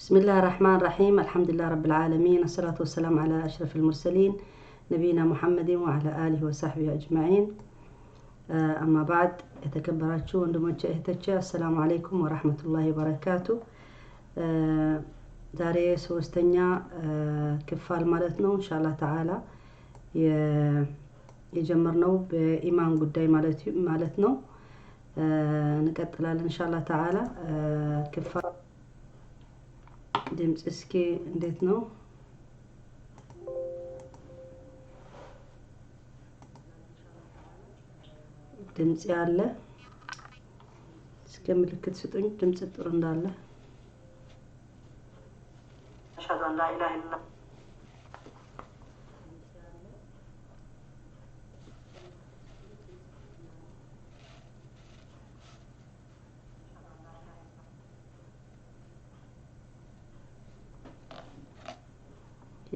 بسم الله الرحمن الرحيم. الحمد لله رب العالمين، الصلاة والسلام على أشرف المرسلين نبينا محمد وعلى آله وصحبه أجمعين. أما بعد، يتكبراتشو وندموجه اهتجه. السلام عليكم ورحمة الله وبركاته. ዛሬ ሶስተኛ ክፍል ማለት ነው ኢንሻአላህ ተዓላ የጀመርነው በኢማን ጉዳይ ማለት ነው። እንቀጥላለን ኢንሻአላህ ተዓላ። ክፍል ድምጽ እስኪ እንዴት ነው? ድምጽ ያለ እስኪ ምልክት ስጡኝ፣ ድምጽ ጥሩ እንዳለ። أشهد أن لا إله إلا الله.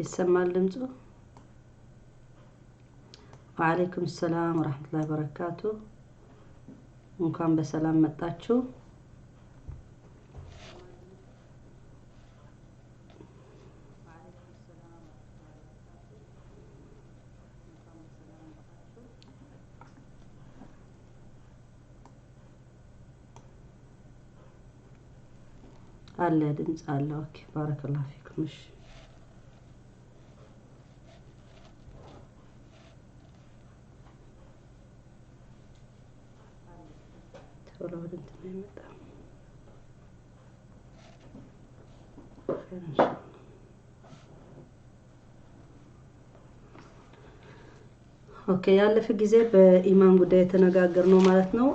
يسمى الدمجو. وعليكم السلام ورحمة الله وبركاته. ممكن بسلام متاتشو. الله دمج الله. اوكي بارك الله فيكم. مش ولا بدنت ما يمدى خير ان شاء الله. اوكي يلا في ጊዜ በኢማን ጉዳይ የተነጋገርነው ማለት ነው።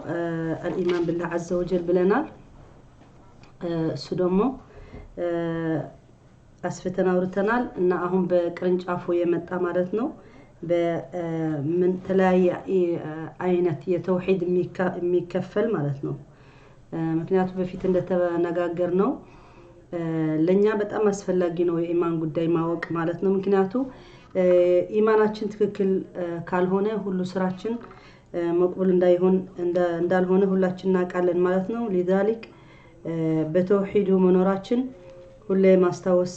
الإيمان بالله عز وجل ብለናል። እሱ ደግሞ አስፈተና አውርተናል እና አሁን በቅርንጫፉ የመጣ ማለት ነው። በምን ተለያየ አይነት የተውሂድ የሚከፈል ማለት ነው። ምክንያቱም በፊት እንደተነጋገርነው ለኛ በጣም አስፈላጊ ነው የኢማን ጉዳይ ማወቅ ማለት ነው። ምክንያቱም ኢማናችን ትክክል ካልሆነ ሁሉ ስራችን መቅቡል እንዳልሆነ ሁላችን እናውቃለን ማለት ነው። لذلك በተውሂዱ መኖራችን ሁሌ ማስታወስ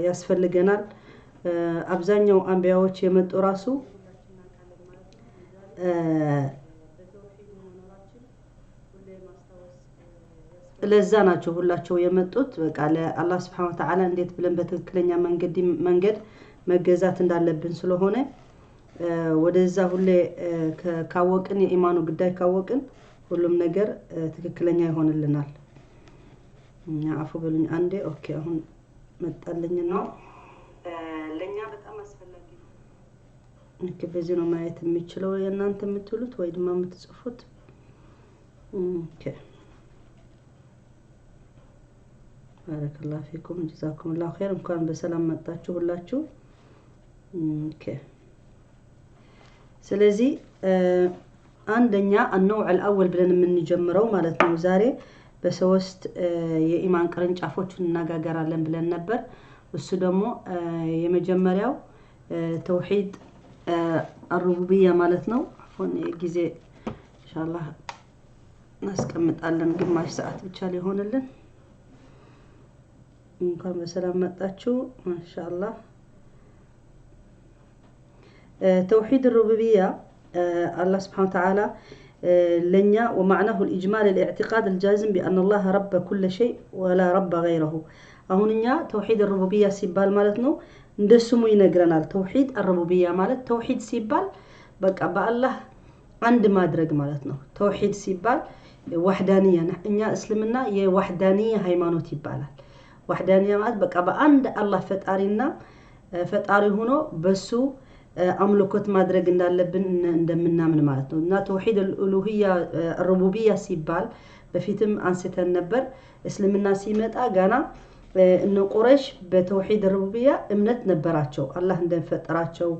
ያስፈልገናል። አብዛኛው አንቢያዎች የመጡ ራሱ ለዛ ናቸው ሁላቸው የመጡት በቃ ለአላህ Subhanahu Wa Ta'ala እንዴት ብለን በትክክለኛ መንገድ መገዛት እንዳለብን ስለሆነ ወደዛ ሁሌ ካወቅን የኢማኑ ጉዳይ ካወቅን ሁሉም ነገር ትክክለኛ ይሆንልናል። አፉ በሉኝ አንዴ። ኦኬ አሁን መጣልኝና ለኛ በጣም አስፈላጊ ነው። ኦኬ በዚህ ነው ማየት የሚችለው የእናንተ የምትሉት ወይ ድማ የምትጽፉት። ኦኬ ባረከላሁ ፊኩም ጀዛኩሙላሁ ኸይር። እንኳን በሰላም መጣችሁ ሁላችሁ። ኦኬ ስለዚህ አንደኛ النوع الاول ብለን የምንጀምረው ማለት ነው ዛሬ በሶስት የኢማን ቅርንጫፎች እንነጋገራለን ብለን ነበር። እሱ ደግሞ የመጀመሪያው ተውሂድ الربوبية ማለት ነው። አሁን ጊዜ ኢንሻአላህ እናስቀምጣለን ግማሽ ሰዓት ብቻ ሊሆንልን። እንኳን በሰላም መጣችሁ ማሻአላህ። توحيد الربوبية الله سبحانه وتعالى لنيا ومعناه الإجمال الاعتقاد الجازم بأن الله رب كل شيء ولا رب غيره. هونيا توحيد الربوبية سيبال مالتنا ندسمو ينقرنا توحيد الربوبية مالت توحيد سيبال بقى الله عند ما درج مالتنا توحيد سيبال وحدانية. إنيا إسلامنا يه وحدانية هيمانوت يبالال. وحدانية مالت بقى عند الله فتارينا فتاري هنا بسو አምልኮት ማድረግ እንዳለብን እንደምናምን ማለት ነው። እና ተውሂድ الالوهية الربوبية ሲባል በፊትም አንስተን ነበር። እስልምና ሲመጣ ጋና እነ ቁረይሽ በተውሂድ الربوبية እምነት ነበራቸው። አላህ እንደፈጠራቸው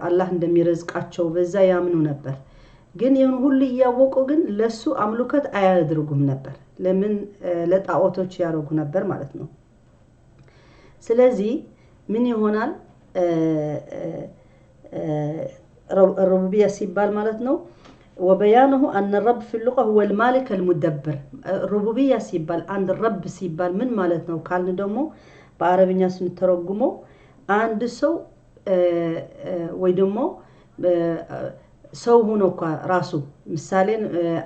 አላህ እንደሚረዝቃቸው በዛ ያምኑ ነበር። ግን ይሁን ሁሉ ያወቁ ግን ለሱ አምልኮት አያደርጉም ነበር። ለምን ለጣዖቶች ያደርጉ ነበር ማለት ነው። ስለዚህ ምን ይሆናል الربوبية سيبال مالتنا وبيانه أن الرب في اللغة هو المالك المدبر الربوبية سيبال عند الرب سيبال من مالتنا وقال ندمو بعربي نترجمه عند سو ويدمو سو هناك راسو مثالين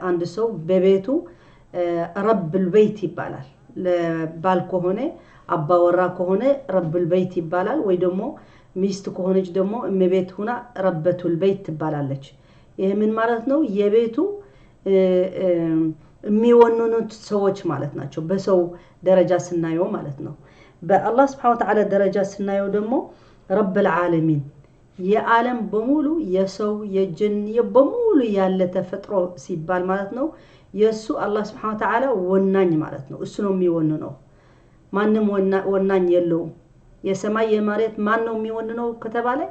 عند سو ببيتو رب البيت يبالال لبالكو هنا أبا وراكو هنا رب البيت يبالال ويدمو ميستكو هنا جدمو مبيت هنا ربة البيت تبالالج ይሄ ምን ማለት ነው የቤቱ የሚወንኑት ሰዎች ማለት ናቸው በሰው ደረጃ ስናየው ማለት ነው በአላህ Subhanahu Wa Ta'ala ደረጃ ስናየው ደግሞ رب العالمين የዓለም በሙሉ የሰው የጅን በሙሉ ያለ ተፈጥሮ ሲባል ማለት ነው የሱ አላህ Subhanahu Wa Ta'ala ወናኝ ማለት ነው እሱ ነው የሚወንነው ማንንም ወናኝ የለውም የሰማይ የመሬት ማን ነው የሚወንነው ከተባለ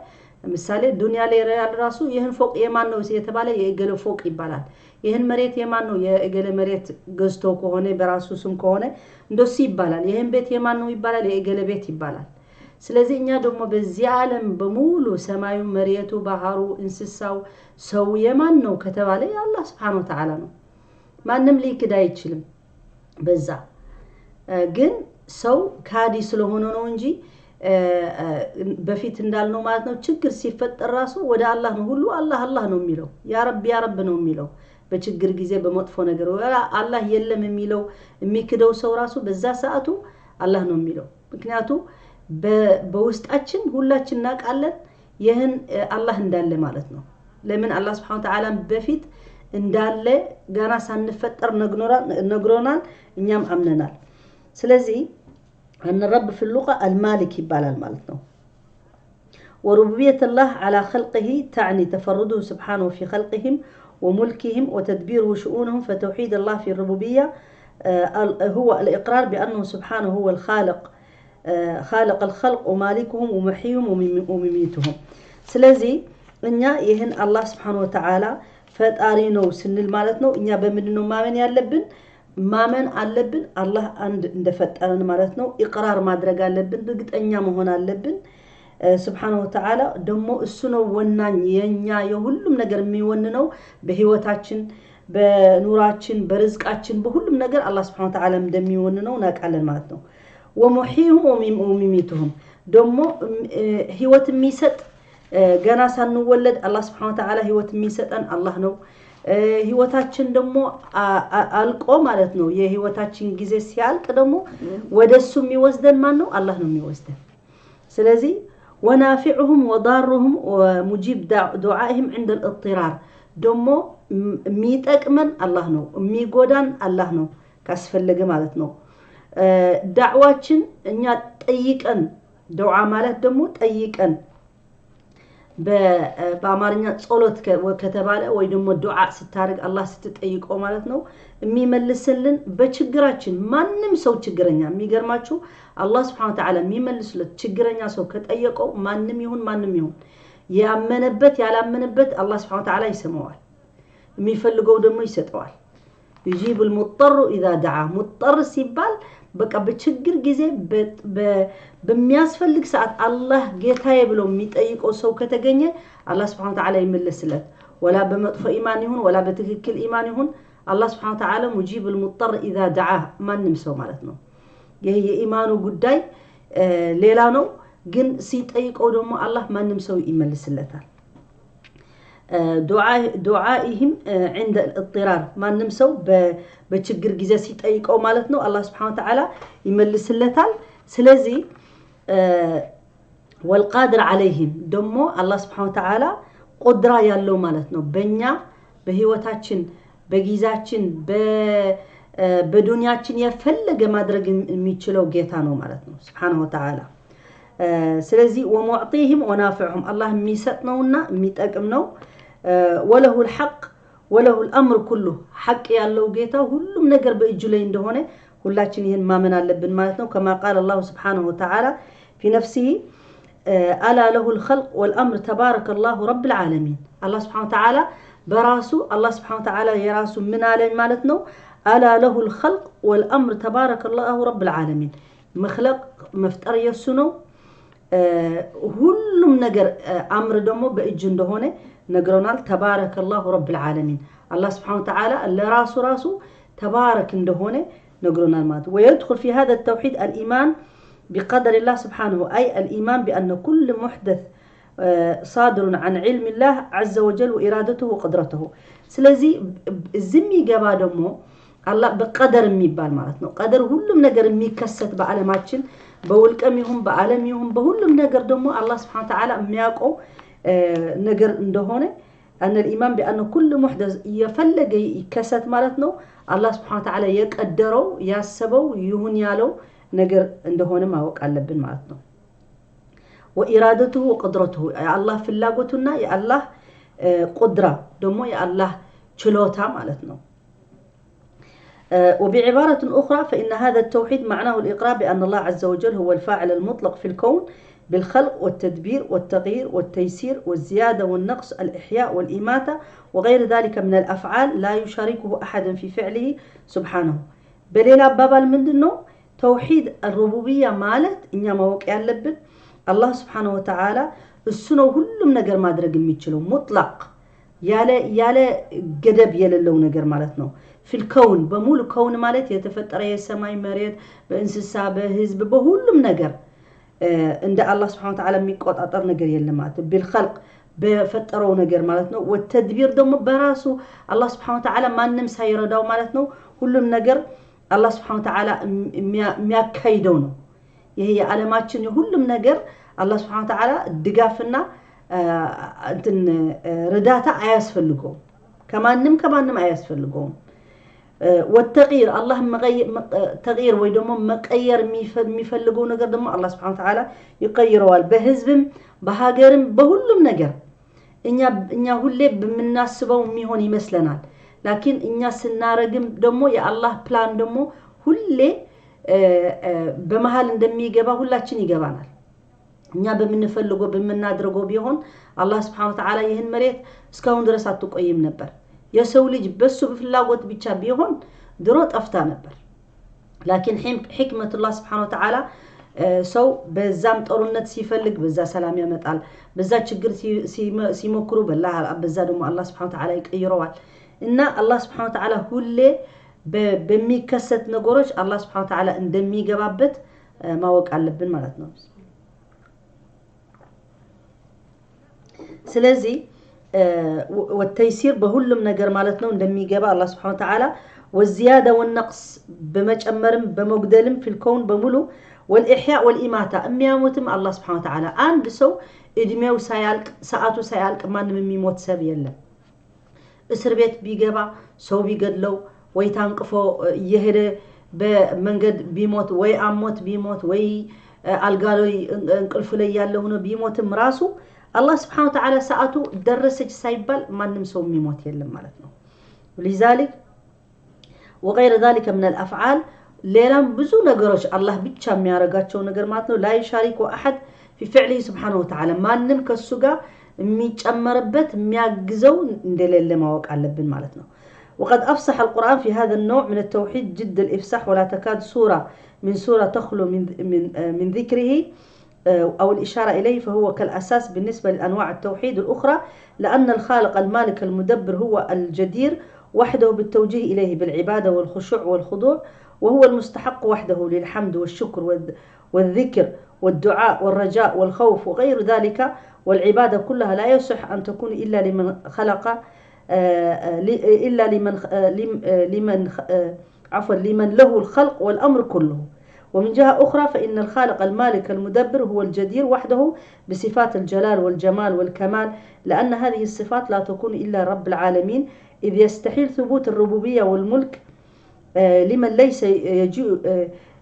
ምሳሌ ዱንያ ላይ ራሱ ይሄን ፎቅ የማን ነው የተባለ የእገለ ፎቅ ይባላል ይሄን መሬት የማን ነው የእገለ መሬት ገዝቶ ከሆነ በራሱ ስም ከሆነ እንደሱ ይባላል ይሄን ቤት የማን ነው ይባላል የእገለ ቤት ይባላል ስለዚህ እኛ ደግሞ በዚህ ዓለም በሙሉ ሰማዩ መሬቱ ባህሩ እንስሳው ሰው የማን ነው ከተባለ የአላህ Subhanahu Wa Ta'ala ነው ማንንም ሊክድ አይችልም በዛ ግን ሰው ካዲ ስለሆነ ነው እንጂ በፊት እንዳልነው ማለት ነው ችግር ሲፈጠር ራሱ ወደ አላህ ነው ሁሉ አላህ ነው የሚለው ያ ረብ ነው የሚለው በችግር ጊዜ በመጥፎ ነገር አላህ የለም የሚለው የሚክደው ሰው ራሱ በዛ ሰዓቱ አላህ ነው የሚለው ምክንያቱም በውስጣችን ሁላችን እናቃለን ይሄን አላህ እንዳለ ማለት ነው ለምን አላህ Subhanahu Wa Ta'ala በፊት እንዳለ ገና ሳንፈጠር ነግሮናል እኛም አምነናል ስለዚህ أن الرب في اللغة المالك يبال المالتنا وربوبية الله على خلقه تعني تفرده سبحانه في خلقهم وملكهم وتدبيره شؤونهم فتوحيد الله في الربوبية هو الإقرار بأنه سبحانه هو الخالق خالق الخلق ومالكهم ومحيهم ومميتهم سلازي إنيا يهن الله سبحانه وتعالى فتارينو سن المالتنا إنيا بمدنو ما من يالبن ማመን አለብን አላህ አንድ እንደፈጠረን ማለት ነው ኢቅራር ማድረግ አለብን እርግጠኛ መሆን አለብን Subhanahu Wa Ta'ala ደሞ እሱ ነው ወናኝ የኛ የሁሉም ነገር የሚወንነው በህይወታችን በኑራችን በርዝቃችን በሁሉም ነገር አላህ Subhanahu Wa Ta'ala እንደሚወንነው ናቃለን ማለት ነው ወሙሂሁም ወሚሚቱሁም ደሞ ህይወት የሚሰጥ ገና ሳንወለድ አላህ Subhanahu Wa Ta'ala ህይወት የሚሰጠን አላህ ነው ህይወታችን ደግሞ አልቆ ማለት ነው የህይወታችን ጊዜ ሲያልቅ ደግሞ ወደሱ የሚወስደን ማን ነው አላህ ነው የሚወስደን ስለዚህ ونافعهم وضارهم ومجيب دعائهم عند الاضطرار ደሞ የሚጠቅመን አላህ ነው የሚጎዳን አላህ ነው ካስፈለገ ማለት ነው ዳዕዋችን እኛ ጠይቀን ዱዓ ማለት ደግሞ ጠይቀን በአማርኛ ጸሎት ከተባለ ወይ ደግሞ ዱዓ ስታርግ አላህ ስትጠይቀው ማለት ነው የሚመልስልን በችግራችን ማንንም ሰው ችግረኛ የሚገርማችሁ አላህ Subhanahu Wa Ta'ala የሚመልስለት ችግረኛ ሰው ከጠየቀው ማንንም ይሁን ያመነበት ያላመነበት አላህ Subhanahu Wa Ta'ala ይሰማዋል የሚፈልገው ደግሞ ይሰጠዋል يجيب المضطر إذا دعا مضطر ሲባል በቃ በችግር ጊዜ በሚያስፈልግ ሰዓት አላህ ጌታዬ ብሎ የሚጠይቀው ሰው ከተገኘ አላህ Subhanahu Wa Ta'ala ይመልስለት ولا በመጥፎ ኢማን ይሁን ولا በትክክል ኢማን ይሁን አላህ Subhanahu Wa Ta'ala مجيب المضطر إذا دعاه ማንም ሰው ማለት ነው ይሄ የኢማኑ ጉዳይ ሌላ ነው ግን ሲጠይቀው ደግሞ አላህ ማንም ሰው ይመልስለታል دعائهم عند الاضطرار ማንም ሰው በችግር ጊዜ ሲጠይቀው ማለት ነው አላህ Subhanahu Wa Ta'ala ይመልስለታል ስለዚህ والقادر عليهم ደግሞ አላህ Subhanahu Wa Ta'ala ቁድራ ያለው ማለት ነው በእኛ በህይወታችን በጊዜያችን በዱንያችን የፈለገ ማድረግ የሚችለው ጌታ ነው ማለት ነው Subhanahu Wa Ta'ala ስለዚህ ومعطيهم ونافعهم الله የሚሰጥነውና የሚጠቅም ነው وله الحق وله الامر كله حق ያለው ጌታ ሁሉም ነገር በእጁ ላይ እንደሆነ ሁላችን ይሄን ማመን አለብን ማለት ነው كما قال الله سبحانه وتعالى في نفسه الا له الخلق والامر تبارك الله رب العالمين الله سبحانه وتعالى براسو الله سبحانه وتعالى يراسو من عليه ማለት ነው الا له الخلق والامر تبارك الله رب العالمين مخلق مفطر يسنو ሁሉም ነገር አምር ደግሞ በእጁ እንደሆነ نقرونال تبارك الله رب العالمين الله سبحانه وتعالى اللي راسه تبارك اندهونه نقرونال مات ويدخل في هذا التوحيد الإيمان بقدر الله سبحانه أي الإيمان بأن كل محدث صادر عن علم الله عز وجل وإرادته وقدرته سلازي الزمي جبا دمو الله بقدر ميبال مالتنا قدر كلهم نجر ميكست بعلماتشن بولكميهم بعالميهم بهلهم نجر دمو الله سبحانه وتعالى مياقو نجر اندهونه أن الإيمان بأن كل محدث يفلق يكست مالتنا الله سبحانه وتعالى يقدروا ياسبوا يهون يالو نجر اندهونه ما وقع لبن مالتنا وإرادته وقدرته يا الله في اللاقوتنا يا الله قدرة دمو يا الله شلوتها مالتنا وبعبارة أخرى فإن هذا التوحيد معناه الإقرار بأن الله عز وجل هو الفاعل المطلق في الكون بالخلق والتدبير والتغيير والتيسير والزيادة والنقص الإحياء والإماتة وغير ذلك من الأفعال لا يشاركه أحد في فعله سبحانه بليلا بابال من دنو توحيد الربوبية مالت إنما وقع لبن الله سبحانه وتعالى السنة كلهم نجر ما درج ميتشلو مطلق يالا قدب يللو نجر مالتنا في الكون بمول كون مالت يتفتر يسماي مريت بإنسسا بهزب بهولم نجر عند الله سبحانه وتعالى ميقوت أطر نجر يلمات بالخلق بفترو نجر مالتنا والتدبير دم براسو الله سبحانه وتعالى ما نمس هيرداو مالتنا كلهم نجر الله سبحانه وتعالى مياكيدونه هي علاماتشن كلهم نجر الله سبحانه وتعالى دقافنا انتن رداتا اياسفلقوم كمان نم اياسفلقوم والتغيير الله تغيير ويدوم مقير ميفلقو نجر دم الله سبحانه وتعالى يقيروا بهزبم بهاجرم بهلم نجر إنيا هولي بمناسبة وميهون يمثلنا لكن إنيا سنارجم دمو يا الله بلان دمو هولي بمحل اندمي جبا هولاتشين يجبانا إنيا بمنفلقو بمنادرقو بيهون الله سبحانه وتعالى يهن مريت اسكاون درسات تقيم نبر يسولي بسو بفلاقوت بيتشا بيهون دروت أفتا نبر لكن حكمة الله سبحانه وتعالى سو بزام طرونت سيفلق بزا سلام يمطال بزا تشجر سيمكرو بالله بزا دم الله سبحانه وتعالى يقيروال ان الله سبحانه وتعالى هولي بميكست نغورش الله سبحانه وتعالى እንደሚገባበት ማወቅ አለብን ማለት ነው ስለዚህ والتيسير بهلم ነገር ማለት ነው እንደሚገባ الله سبحانه وتعالى والزياده والنقص بمጨመርም በመጉደልም في الكون بمولو والإحياء والإماتة أمياموتم الله سبحانه وتعالى عند سو إدميو سيالك ساعته سيالك ما نمي موت سبي الله اسر بيت بيجبا سو بيجدلو ويتانقفو يهده بمنجد بيموت وي أموت بيموت وي القالو انقلف لي يالهونه بيموت مراسو الله سبحانه وتعالى ساعته درسج سايبال ما نمسو ميموت يلم مالتنا ولذلك وغير ذلك من الأفعال ليلام بزو نقرش الله بيتشا ميارقاتشو نقر ماتنو لا يشارك أحد في فعله سبحانه وتعالى ما نمك السقا ميتشمربت مياقزو ندلل ما وقع لبن مالتنا وقد أفصح القرآن في هذا النوع من التوحيد جد الإفصاح ولا تكاد سورة من سورة تخلو من ذكره أو الإشارة إليه فهو كالأساس بالنسبة لأنواع التوحيد الأخرى لأن الخالق المالك المدبر هو الجدير وحده بالتوجيه إليه بالعبادة والخشوع والخضوع وهو المستحق وحده للحمد والشكر والذكر والدعاء والرجاء والخوف وغير ذلك والعبادة كلها لا يصح أن تكون إلا لمن خلق لمن له الخلق والأمر كله ومن جهة أخرى فإن الخالق المالك المدبر هو الجدير وحده بصفات الجلال والجمال والكمال لأن هذه الصفات لا تكون إلا رب العالمين إذ يستحيل ثبوت الربوبية والملك لمن ليس يجيء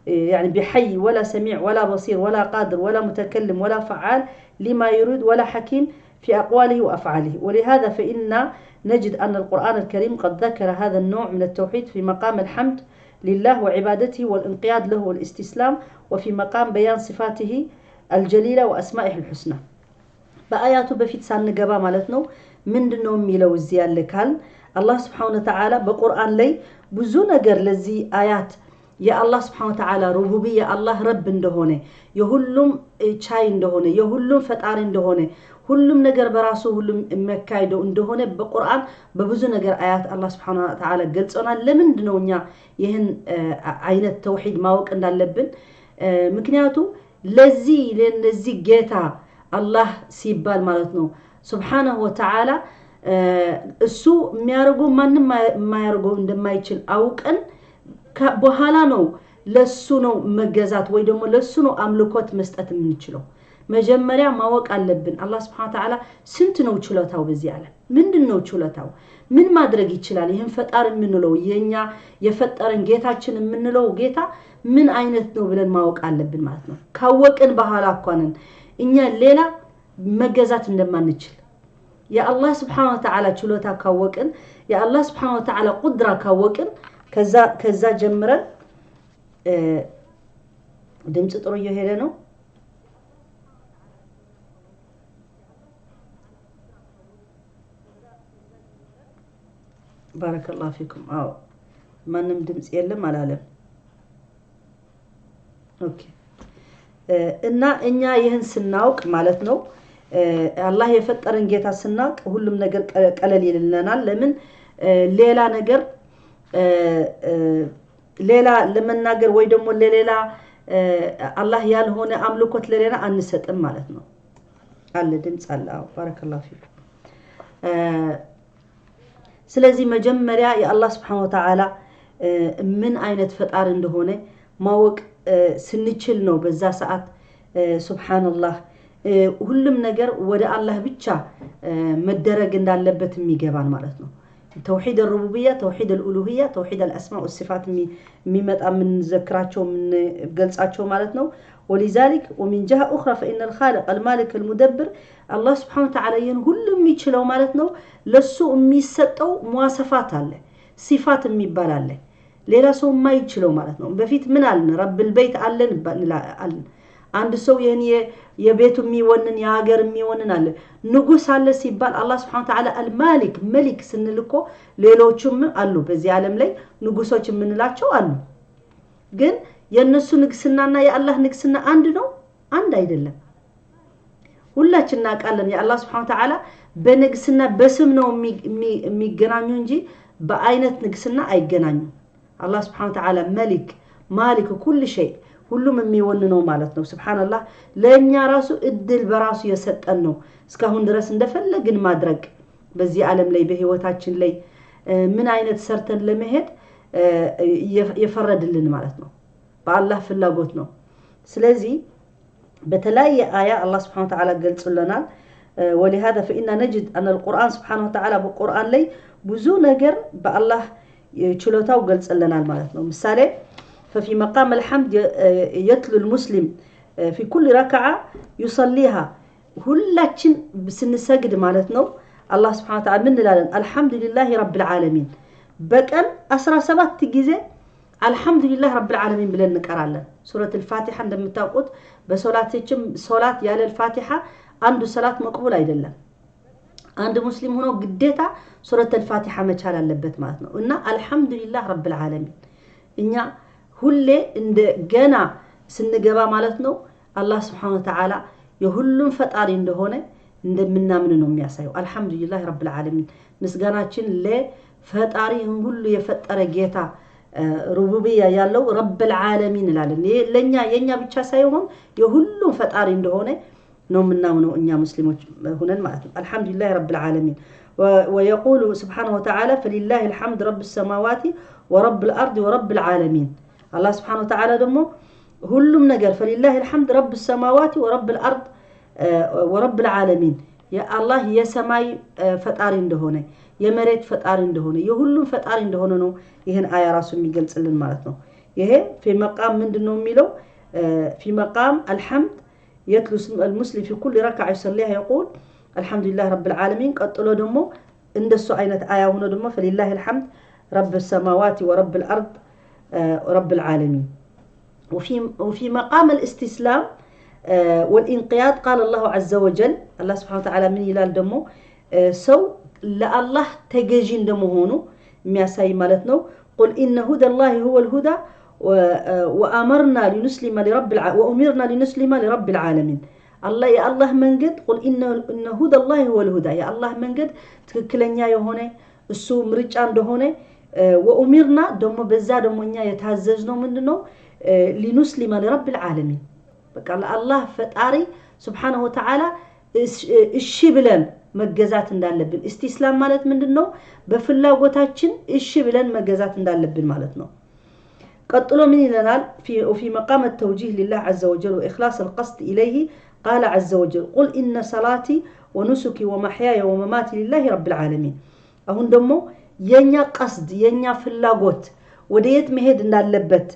يعني بحي ولا سميع ولا بصير ولا قادر ولا متكلم ولا فعال لما يريد ولا حكيم في أقواله وأفعاله ولهذا فإن نجد أن القرآن الكريم قد ذكر هذا النوع من التوحيد في مقام الحمد لله وعبادته والانقياد له والاستسلام وفي مقام بيان صفاته الجليلة وأسمائه الحسنى بآياته بفيت سان نقبا مالتنو من دنو ميلو الزيال لكال الله سبحانه وتعالى بقرآن لي بزو نقر لزي آيات يا الله سبحانه وتعالى ربوبية الله رب اندهونه يهلم شاي اندهونه يهلم فتار اندهونه ሁሉም ነገር በራሱ ሁሉም መካይደው እንደሆነ በቁርአን በብዙ ነገር አያት አላህ Subhanahu Wa Ta'ala ገልጾናል ለምንድነው እኛ ይሄን አይነት ተውሂድ ማወቅ እንዳለብን ምክንያቱም ለዚህ ጌታ አላህ ሲባል ማለት ነው Subhanahu Wa Ta'ala እሱ የሚያርገው ማንንም የማያርገው እንደማይችል አውቀን በኋላ ነው ለሱ ነው መገዛት ወይ ደግሞ ለሱ ነው አምልኮት መስጠት የምንችለው መጀመሪያ ማወቅ አለብን አላህ Subhanahu Wa Ta'ala ስንት ነው ችሎታው በዚህ ዓለም ምንድነው ችሎታው ምን ማድረግ ይችላል ይሄን ፈጣር የምንለው የኛ የፈጠረን ጌታችን የምንለው ጌታ ምን አይነት ነው ብለን ማወቅ አለብን ማለት ነው ካወቅን በኋላ እንኳን እኛ ሌላ መገዛት እንደማንችል يا الله سبحانه وتعالى ችሎታ ካወቅን يا الله سبحانه وتعالى قدرة ካወቅን ከዛ ጀምረን ድምጽ ጥሩ እየሄደ ነው بارك الله فيكم ማንም ድምጽ የለም አላለም ኦኬ እና እኛ ይህን ስናውቅ ማለት ነው አላህ የፈጠረን ጌታ ስናውቅ ሁሉም ነገር ቀለል ይልልናል ለምን ሌላ ነገር ሌላ ለመናገር ወይ ደግሞ ለሌላ አላህ ያልሆነ አምልኮት ለሌላ አንሰጥም ማለት ነው አለ ድምጽ አለ ባረከላሁ ፊክ ስለዚህ መጀመሪያ የአላህ Subhanahu Wa Ta'ala ምን አይነት ፈጣር እንደሆነ ማወቅ ስንችል ነው በዛ ሰዓት ሱብሃንአላህ ሁሉም ነገር ወደ አላህ ብቻ መደረግ እንዳለበት የሚገባን ማለት ነው توحيد الربوبيه توحيد الالوهيه توحيد الاسماء والصفات ميمطا من ذكراچو من غلصاچو ማለት ነው ولذلك ومن جهه اخرى فان الخالق المالك المدبر الله سبحانه وتعالى ين ሁሉም የሚችለው ማለት ነው ለሱ የሚሰጠው መዋሰፋት አለ ሲፋት የሚባል አለ ሌላ ሰው የማይችለው ማለት ነው በፊት ምን አለን رب البيت አለን አንድ ሰው ይሄን የቤቱ የሚወንን የሀገር የሚወንን አለ ንጉስ አለ ሲባል አላህ Subhanahu Wa Ta'ala المالك ملك ስንልኮ ሌሎችም አሉ በዚህ ዓለም ላይ ንጉሶች የምንላቸው አሉ ግን የነሱ ንግስናና የአላህ ንግስና አንድ ነው አንድ አይደለም ሁላችንና ቃለን የአላህ Subhanahu Wa Ta'ala በንግስና በስም ነው የሚገናኙ እንጂ በአይነት ንግስና አይገናኙ አላህ Subhanahu Wa Ta'ala ملك مالك كل شيء ሁሉም የሚወንነው ማለት ነው ሱብሃንአላህ ለኛ ራሱ እድል በራሱ የሰጠን ነው እስካሁን ድረስ እንደፈለግን ማድረግ በዚህ ዓለም ላይ በህይወታችን ላይ ምን አይነት ሰርተን ለመሄድ የፈረድልን ማለት ነው በአላህ ፍላጎት ነው ስለዚህ በተለያየ አያ አላህ Subhanahu Wa Ta'ala ገልጾልናል ولهذا فإن نجد أن القرآن سبحانه وتعالى بالقرآن لي ብዙ ነገር በአላህ ችሎታው ገልጾልናል ማለት ነው ምሳሌ ففي مقام الحمد يتلو المسلم في كل ركعة يصليها ሁላችን ስንሰግድ ማለት ነው الله سبحانه وتعالى من لالن الحمد لله رب العالمين በቀን 17 ጊዜ الحمد لله رب العالمين ብለን እንቀራለን ሱረቱ الفاتحة እንደምታውቁት በሶላትችም ሶላት ያለ الفاتحة አንዱ ሶላት መቅቡል አይደለም አንድ ሙስሊም ሆኖ ግዴታ ሱረቱ الفاتحة መቻል አለበት ማለት ነው እና الحمد لله رب العالمين እኛ ሁሌ እንደ ገና ስንገባ ማለት ነው አላህ Subhanahu Wa Ta'ala የሁሉም ፈጣሪ እንደሆነ እንደምናምን ነው የሚያሳየው አልহামዱሊላህ ረብል ዓለሚን ምስጋናችን ለፈጣሪ ሁሉ የፈጠረ ጌታ ሩቡቢያ ያለው ረብል ዓለሚን ይላልን ለኛ የኛ ብቻ ሳይሆን የሁሉም ፈጣሪ እንደሆነ ነው ምናምነው እኛ ሙስሊሞች ሆነን ማለት ነው አልহামዱሊላህ ረብል ዓለሚን ويقول سبحانه وتعالى فلله الحمد رب السماوات ورب الارض ورب العالمين الله سبحانه وتعالى دمو ሁሉም ነገር فلله الحمد رب السماوات ورب الارض ورب العالمين يا الله የሰማይ ፈጣሪ እንደሆነ የመሬት ፈጣሪ እንደሆነ የሁሉም ፈጣሪ እንደሆነ ነው ይሄን አያ ራሱ የሚገልጽልን ማለት ነው ይሄ في مقام ምንድነው የሚለው في مقام الحمد يتلو المسلم في كل ركعه يصليها يقول الحمد لله رب العالمين ቀጥሎ ደግሞ እንደሱ አይነት አያ ሆኖ ደግሞ فلله الحمد رب السماوات ورب الارض رب العالمين وفي مقام الاستسلام والانقياد قال الله عز وجل الله سبحانه وتعالى من يلال دمو سو لله تجين دمهونو مياساي مالتنا قل إن هدى الله هو الهدى وأمرنا لنسلم لرب وأمرنا لنسلم لرب العالمين الله يا الله من قد قل إن هدى الله هو الهدى يا الله من قد تكلنيا يهونه السو مرج عنده هونه وأمرنا دم بزاد ومنيا يتهززنا منه لنسلم لرب العالمين بقى الله فتاري سبحانه وتعالى الشبلن مجازات እንዳለብን استسلام ማለት ምንድነው በፍላጎታችን እሺ ብለን መገዛት እንዳለብን ማለት ነው ቀጥሎ ምን ይለናል في مقام التوجيه لله عز وجل واخلاص القصد اليه قال عز وجل قل ان صلاتي ونسكي ومحياي ومماتي لله رب العالمين አሁን ደግሞ የኛ ቀስድ የኛ ፍላጎት ወደየት መሄድ እንዳለበት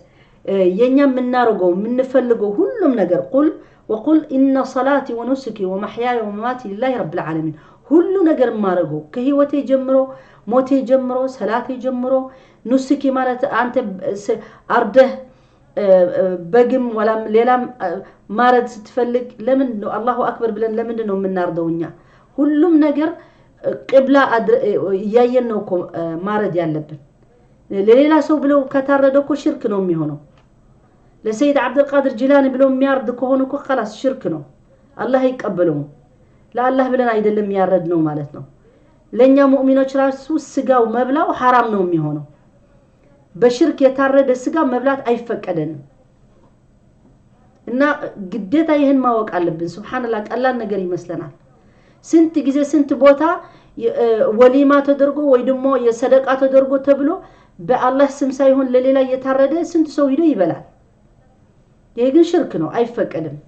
የኛ ምናረገው ምንፈልገው ሁሉም ነገር قل وقل إن صلاتي ونسكي ومحياي ومماتي لله رب العالمين كل نجر مارجو كهيوتي جمرو موتي جمرو صلاتي جمرو نسكي مالت أنت أرده بجم ولا ليلام مارد ستفلك لمن الله أكبر بلن لمن إنه من نار دنيا كلهم نجر قبلة ياينوكم مارد يالبن ليلا سو بلو كتار دوكو شرك نومي هونو لسيد عبد القادر جيلاني بلو ميارد كهونكو خلاص شركنو الله يقبلهم لا الله بلنا አይደለም ያረድ ነው ማለት ነው ለኛ ሙእሚኖች ራሱ ስጋው መብላው حرام ነው የሚሆነው በሽርክ የታረደ ስጋ መብላት አይፈቀደንም እና ግዴታ ይሄን ማወቅ አለብን ሱብሃንአላህ ቀላል ነገር ይመስለናል ስንት ጊዜ ስንት ቦታ ወሊማ ተደርጎ ወይ ደግሞ የሰደቃ ተደርጎ ተብሎ በአላህ ስም ሳይሆን ለሌላ የታረደ ስንት ሰው ሄዶ ይበላል يهجن شركنا أي فكرهم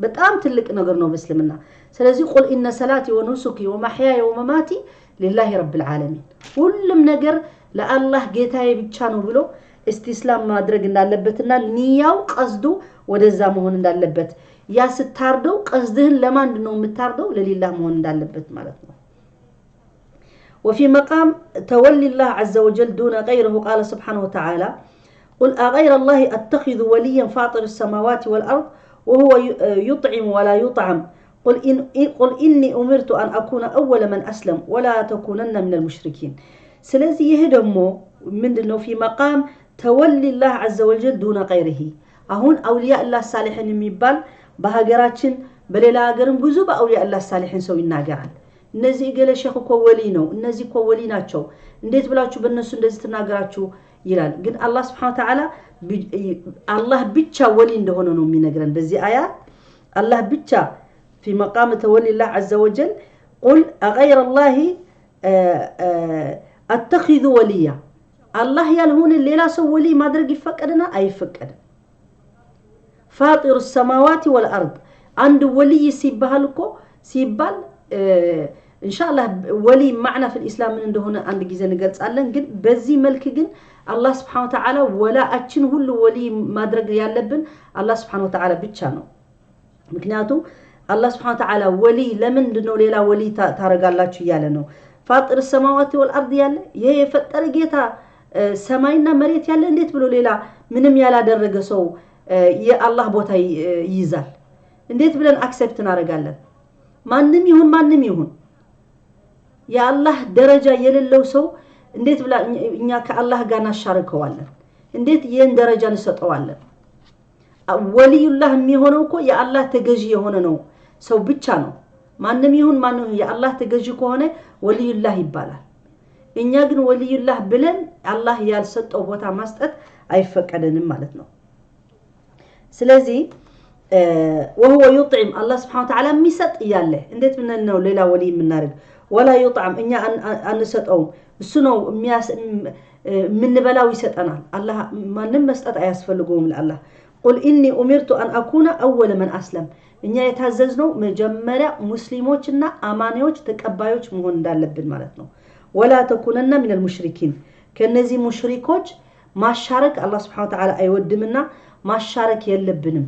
بتأم تلك نجرنا بسلمنا سلزي قل إن صلاتي ونسكي ومحياي ومماتي لله رب العالمين كل نجر لله جيتها بتشانو بلو استسلام ما درجنا لبتنا نياو قصدو ودزا مهون لبت يا ستاردو قصدهن لما عندنا متاردو لله مهون لبت مالتنا وفي مقام تولي الله عز وجل دون غيره قال سبحانه وتعالى قل أغير الله أتخذ وليا فاطر السماوات والأرض وهو يطعم ولا يطعم قل إني أمرت أن أكون أول من أسلم ولا تكونن من المشركين سلازي يهدمو من إنه في مقام تولي الله عز وجل دون غيره أهون أولياء الله الصالحين ميبال بهاجراتشن بليلا أجرم بزوب أولياء الله الصالحين سوي الناجعل النزي قال الشيخ كولينو النزي كوليناتشو نديت بلاتشو بالنسو نديت ناجراتشو يلال قل الله سبحانه وتعالى الله بيتشا ولي እንደሆነ ነው የሚነግረን በዚህ አያት الله بيتشا في مقام تولي الله عز وجل قل أغير الله أتخذ وليا الله يالهون اللي لا سو ولي ما درج يفكرنا أي فكر فاطر السماوات والأرض عند ولي سيبها لكو سيبال إن شاء الله ولي معنا في الإسلام من هنا عند جزء نقص الله جن بزي ملك جن الله سبحانه وتعالى ولا أتشن هو ولي ما درج يالبن الله سبحانه وتعالى بتشانو مكنياتو الله سبحانه وتعالى ولي لمن دنو ليلا ولي تارق الله شو يالنو فاطر السماوات والأرض ياله يفتر جيتا سماينا مريت ياله انديت بلو ليلا منم يالا درج سو يا الله بوتا يزال انديت بلن أكسبت نارجالن ما نم يهون يا الله درجة يللو سو انديت بلا إنيا كالله جانا شاركوالن انديت ين درجة نسطوالن ولي الله ميهونوكو يا الله تجزي هونو سو بتشانو ما نميهون ما يا الله تجزي كونه ولي الله يبالا إنيا جن ولي الله بلن الله يالسط أو بوتا مستت أي فكرنا مالتنا سلازي وهو يطعم الله سبحانه وتعالى ميسط ياله انديت من إنه ليلا ولي من نارد ولا يطعم إنيا أن نسطهم السنو مياس من بلاوي ستنا الله ما نمستت أيسفلقوم الله قل إني أمرت أن أكون أول من أسلم إني يتهززنو مجمرة مسلموچنا أمانيوچ تكبايوچ مهون دالبن مالتنو ولا تكونن من المشركين كنزي مشركوچ ما شارك الله سبحانه وتعالى أيود منا ما شارك يلبنم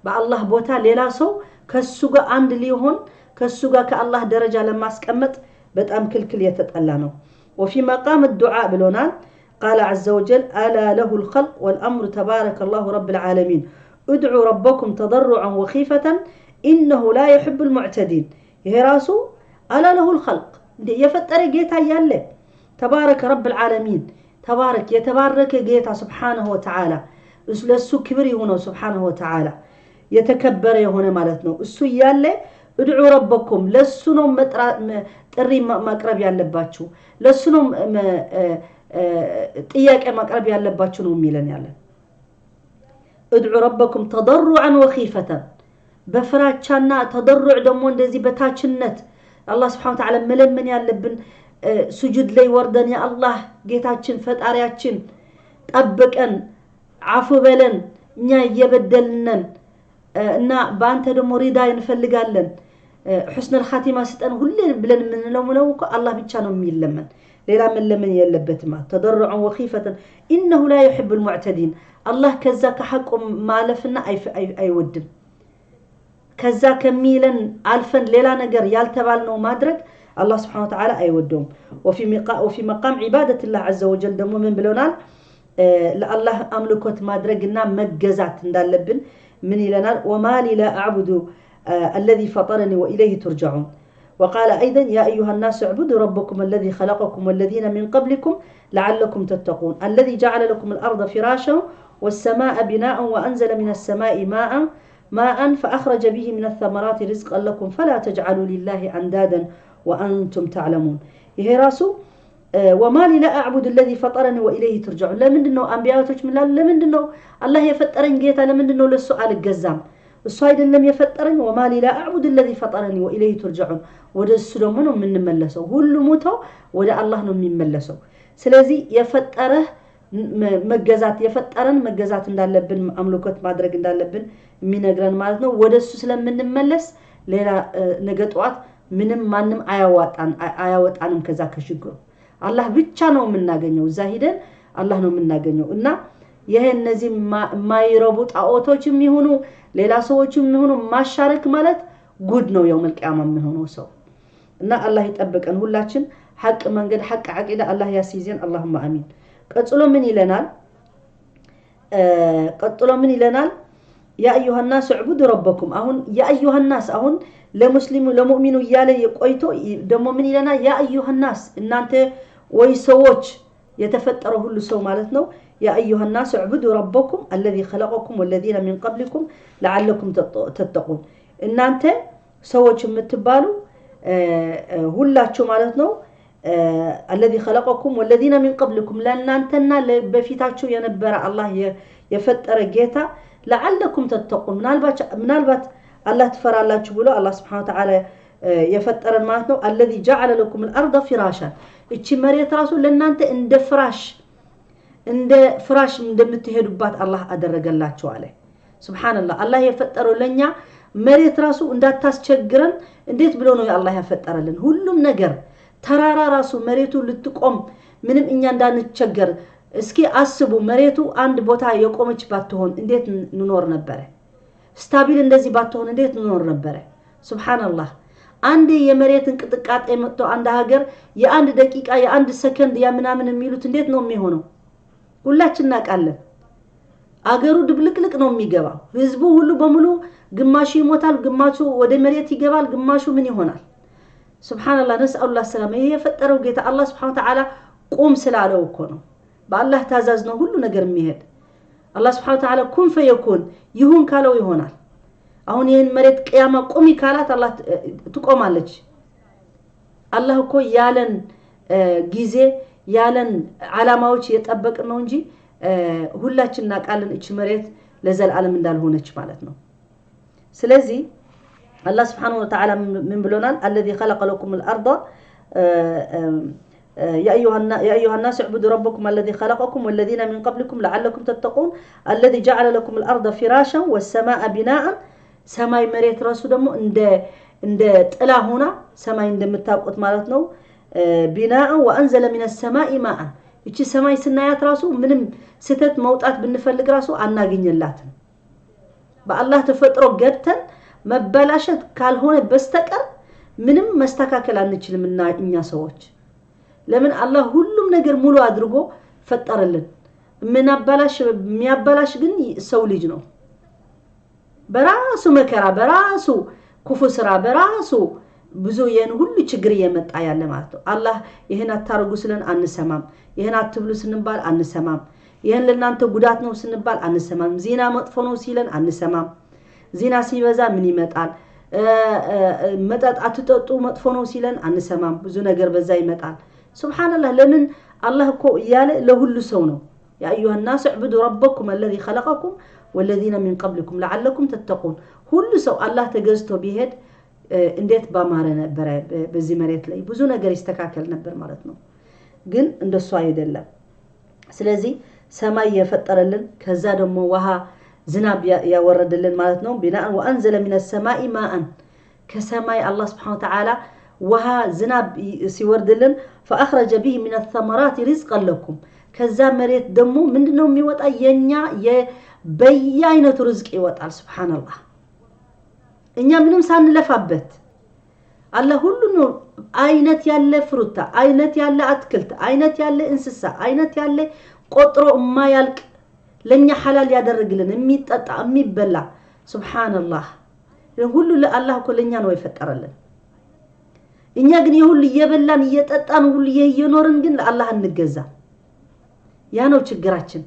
بالله بوتا ليلا سو كسوغا عند ليهون كسوغا كالله درجة لما اسكمت بتأم كل يتتألانو وفي مقام الدعاء بلونان قال عز وجل ألا له الخلق والأمر تبارك الله رب العالمين ادعوا ربكم تضرعا وخيفة إنه لا يحب المعتدين يهراسو ألا له الخلق يفتر جيتا يالله تبارك رب العالمين يتبارك جيتا سبحانه وتعالى لسو كبري هنا سبحانه وتعالى የተከበረ የሆነ ማለት ነው እሱ ያለ ادعو ربكم ለሱ ነው ጥሪ ማቅረብ ያለባችሁ ለሱ ነው ጥያቄ ማቅረብ ያለባችሁ ነው የሚለን ያለ ادعو ربكم تضرعا وخيفة በፍራቻና ተضرع ደግሞ እንደዚህ በታችነት አላህ Subhanahu Wa Ta'ala መለመን ያለብን سجود ላይ ወርደን ያ አላህ ጌታችን ፈጣሪያችን ጠብቀን አፉ በለን እኛ እየበደልነን እና ባንተ ደግሞ ሪዳ እንፈልጋለን حسن الخاتمه ስጠን ሁሌ ብለን ምንለው እኮ አላህ ብቻ ነው የሚለመን ሌላ መለመን የለበትም تضرعا وخيفة انه لا يحب المعتدين الله ከዛ ከሐቁ ማለፍና አይወድም ከዛ ከሚለን አልፈን ሌላ ነገር ያልተባልነው ማድረግ الله سبحانه وتعالى አይወደውም وفي مقام عبادة الله عز وجل ደግሞ ምን ብለናል ለአላህ አምልኮት ማድረግና መገዛት እንዳለብን من ይለናል وما لي لا اعبد الذي فطرني واليه ترجعون وقال ايضا يا ايها الناس اعبدوا ربكم الذي خلقكم والذين من قبلكم لعلكم تتقون الذي جعل لكم الارض فراشا والسماء بناء وانزل من السماء ماء فاخرج به من الثمرات رزقا لكم فلا تجعلوا لله اندادا وانتم تعلمون ይሄ ራሱ وما لي لا اعبد الذي فطرني واليه ترجعون ለምንድነው አንቢያቶች ምን ላሉ ለምንድነው አላህ የፈጠረኝ ጌታ ለምንድነው ለሱ አልገዛም እሱ አይደለም የፈጠረኝ وما لي لا اعبد الذي فطرني واليه ترجعون ወደሱ ደግሞ ነው የምንመለሰው ሁሉ ሞተው ወደ አላህ ነው የሚመለሰው ስለዚህ የፈጠረህ መገዛት የፈጠረን መገዛት እንዳለብን አምልኮት ማድረግ እንዳለብን የሚነግረን ማለት ነው ወደሱ ስለምንመለስ ሌላ ነገጧት ምንም ማንም አያወጣንም ከዛ ከሽግሩ አላህ ብቻ ነው የምናገኘው ዛሂደን አላህ ነው የምናገኘው እና ይሄ እነዚህ ማይረቡ ጣዖቶችም ይሁኑ ሌላ ሰዎችም ይሁኑ ማሻረክ ማለት ጉድ ነው የውም القيامه የሚሆነው ሰው እና አላህ ይጠብቀን ሁላችን ሐቅ መንገድ ሐቅ አቂዳ አላህ ያስይዘን اللهم امين ቀጥሎ ምን ይለናል يا ايها الناس اعبدوا ربكم አሁን يا ايها الناس አሁን ለሙስሊሙ ለሙእሚኑ ያለ የቆይቶ ደሞ ምን ይለናል يا ايها الناس እናንተ ወይ ሰዎች የተፈጠረው ሁሉ ሰው ማለት ነው يا ايها الناس اعبدوا ربكم الذي خلقكم والذين من قبلكم لعلكم تتقون እናንተ ሰዎች የምትባሉ ሁላችሁ ማለት ነው الذي خلقكم والذين من قبلكم لانتنا በፊታችሁ የነበረ አላህ የፈጠረ ጌታ لعلكم تتقون ምናልባት الله تفرالاችሁ ብሎ الله سبحانه وتعالى የፈጠረን ማለት ነው الذي جعل لكم الارض فراشا እቺ መሬት ራሱ ለእናንተ እንደ ፍራሽ እንደምትሄዱባት አላህ አደረገላችሁ አለ ሱብሃንአላህ አላህ የፈጠረው ለኛ መሬት ራሱ እንዳታስቸግረን እንዴት ብሎ ነው አላህ ያፈጠረልን ሁሉም ነገር ተራራ ራሱ መሬቱ ልትቆም ምንም እኛ እንዳንቸገር እስኪ አስቡ መሬቱ አንድ ቦታ የቆመች ባትሆን እንዴት እንኖር ነበር ስታቢል እንደዚህ ባትሆን እንዴት እንኖር ነበር ሱብሃንአላህ አንድ የመሬት እንቅጥቃጤ መጥቶ አንድ ሀገር የአንድ ደቂቃ የአንድ ሰከንድ ያምናምን የሚሉት እንዴት ነው የሚሆነው ሁላችን እናቃለን አገሩ ድብልቅልቅ ነው የሚገባው ህዝቡ ሁሉ በሙሉ ግማሹ ይሞታል ግማሹ ወደ መሬት ይገባል ግማሹ ምን ይሆናል ሱብሃንአላህ ነስአሉላህ ሰላም ይሄ የፈጠረው ጌታ አላህ Subhanahu Wa Ta'ala ቁም ስላለው እኮ ነው በአላህ ታዛዝ ነው ሁሉ ነገር የሚሄድ አላህ Subhanahu Wa Ta'ala ኩን ፈየኩን ይሁን ካለው ይሆናል አሁን ይሄን መሬት ቂያማ ቁሚ ካላት አላህ ትቆማለች አላህ እኮ ያለን ጊዜ ያለን ዓላማዎች የጠበቅን ነው እንጂ ሁላችን እናቃለን እቺ መሬት ለዘላለም እንዳልሆነች ማለት ነው ስለዚህ الله سبحانه وتعالى من بلونان الذي خلق لكم الأرض يا أيها الناس اعبدوا ربكم الذي خلقكم والذين من قبلكم لعلكم تتقون الذي جعل لكم الأرض فراشا والسماء بناء سماي مريت راسو دمو عند طلا هنا سماي እንደምታውቁት ማለት ነው بناء وانزل من السماء ماء እቺ ሰማይ ስናያት ራሱ ምንም ስተት መውጣት ብንፈልግ ራሱ አናገኝላትም በአላህ ተፈጥሮ ገብተን መበላሸት ካልሆነ በስተቀር ምንም መስተካከል አንችልምና እኛ ሰዎች ለምን አላህ ሁሉም ነገር ሙሉ አድርጎ ፈጠረልን የሚያበላሽ ግን ሰው ልጅ ነው በራሱ መከራ በራሱ ክፉ ስራ በራሱ ብዙ የን ሁሉ ችግር የመጣ ያለ ማለት ነው አላህ ይሄን አታርጉ ስለን አንሰማም ይሄን አትብሉ ስንባል አንሰማም ይሄን ለናንተ ጉዳት ነው ስንባል አንሰማም ዚና መጥፎ ነው ሲለን አንሰማም ዚና ሲበዛ ምን ይመጣል መጠጥ አትጠጡ መጥፎ ነው ሲለን አንሰማም ብዙ ነገር በዛ ይመጣል ሱብሃንአላህ ለምን አላህ እኮ ያለ ለሁሉ ሰው ነው يا أيها الناس اعبدوا ربكم الذي خلقكم والذين من قبلكم لعلكم تتقون ሁሉ ሰው አላህ ተገዝቶ ቢሄድ እንዴት ባማረ ነበር በዚህ መሬት ላይ ብዙ ነገር ይስተካከል ነበር ማለት ነው ግን እንደሱ አይደለም ስለዚህ ሰማይ የፈጠረልን ከዛ ደግሞ ውሃ ዝናብ ያወረደልን ማለት ነው ቢና ወአንዘለ من السماء ماء ከሰማይ አላህ Subhanahu Wa Ta'ala ውሃ ዝናብ ሲወርድልን فأخرج به من الثمرات رزقا لكم ከዛ መሬት ደግሞ ምንድነው የሚወጣ የኛ የበየአይነቱ ርዝቅ ይወጣል ሱብሃንአላህ እኛ ምንም ሳንለፋበት አላህ ሁሉ ነው አይነት ያለ ፍሩታ አይነት ያለ አትክልት አይነት ያለ እንስሳ አይነት ያለ ቆጥሮ ማያልቅ ለኛ ሐላል ያደርግልን የሚጠጣ የሚበላ ሱብሃንአላህ ሁሉ ለአላህ እኮ ለኛ ነው የፈጠረልን እኛ ግን ይሁሉ እየበላን እየጠጣን ሁሉ እየኖርን ግን ለአላህ እንገዛ ያ ነው ችግራችን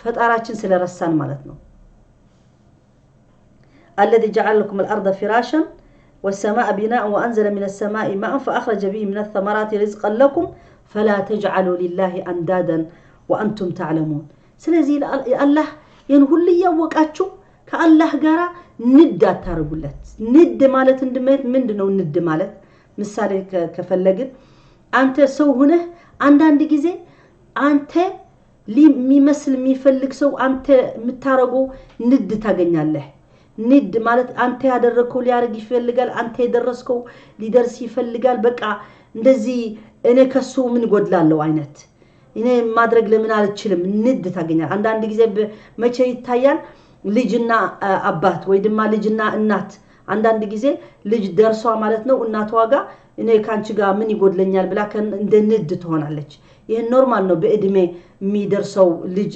ፈጣራችን ስለረሳን ማለት ነው الذي جعل لكم الأرض فراشا والسماء بناء وأنزل من السماء ماء فأخرج به من الثمرات رزقا لكم فلا تجعلوا لله أندادا وأنتم تعلمون ስለዚህ አላህ የንሁል ያወቃችሁ ከአላህ ጋራ ንድ አታርጉለት ንድ ማለት ምንድነው ንድ ማለት ምሳሌ ከፈለግን አንተ ሰው ሆነህ አንድ ጊዜ አንተ ሊመስል የሚፈልግ ሰው አንተ የምታረጉ ንድ ታገኛለህ ንድ ማለት አንተ ያደረከው ሊያርግ ይፈልጋል አንተ የደረስከው ሊደርስ ይፈልጋል በቃ እንደዚህ እኔ ከሱ ምን ጎድላለሁ አይነት እኔ ማድረግ ለምን አልችልም ንድ ታገኛለህ አንድ ጊዜ መቼ ይታያል ልጅና አባት ወይ ድማ ልጅና እናት አንድ ጊዜ ልጅ ደርሷ ማለት ነው እናቷ ጋር እኔ ካንቺ ጋር ምን ይጎድለኛል ብላ እንደ ንድ ትሆናለች ይሄ ኖርማል ነው በእድሜ የሚደርሰው ልጅ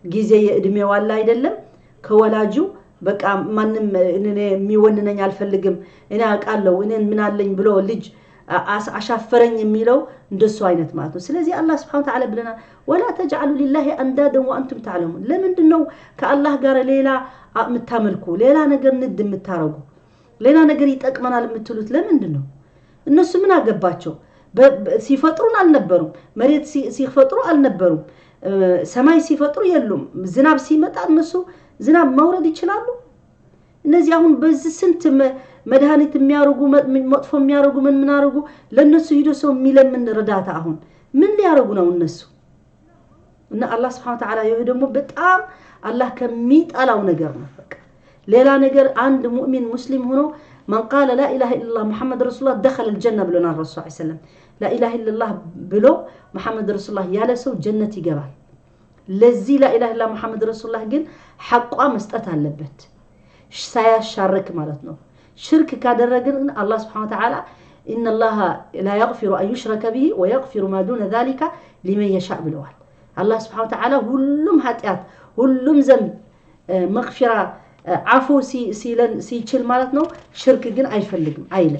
ጊዜ የእድሜው አለ አይደለም ከወላጁ በቃ ማንንም እኔ የሚወንነኝ አልፈልግም እኔ አቃለው እኔ ምን አለኝ ብሎ ልጅ አሻፈረኝ የሚለው እንደሱ አይነት ማለት ነው ስለዚህ አላህ Subhanahu Wa Ta'ala ብለና ወላ ተجعلوا لله اندادا وانتم تعلمون ለምንድነው ከአላህ ጋር ሌላ የምታመልኩ ሌላ ነገር ንድ የምታረጉ ሌላ ነገር ይጠቅመናል የምትሉት ለምንድነው እነሱ ምን አገባቸው ሲፈጥሩን አልነበሩም መሬት ሲፈጥሩ አልነበሩም ሰማይ ሲፈጥሩ የሉም ዝናብ ሲመጣ እነሱ ዝናብ ማውረድ ይችላሉ እነዚህ አሁን በዚህ ስንት መድኃኒት የሚያርጉ መጥፎ የሚያርጉ ምን አርጉ ለነሱ ሄዶ ሰው የሚለምን ረዳታ አሁን ምን ሊያርጉ ነው እነሱ እና አላህ Subhanahu Wa Ta'ala ይሄ ደግሞ በጣም አላህ ከሚጣላው ነገር ነው በቃ ሌላ ነገር አንድ ሙእሚን ሙስሊም ሆኖ من قال لا إله إلا الله محمد رسول الله دخل الجنة بلنا الرسول صلى الله عليه وسلم لا إله إلا الله بلو محمد رسول الله يا لسو جنة جبال لذي لا إله إلا محمد رسول الله قل حقا مستأتها اللبت سيشارك مالتنا شرك كادرقن الله سبحانه وتعالى إن الله لا يغفر أن يشرك به ويغفر ما دون ذلك لمن يشاء بالوال الله سبحانه وتعالى هلهم هاتيات هلهم ذنب مغفرة عفو ሲችል ማለት ነው ሽርክ ግን አይፈልግም አይለ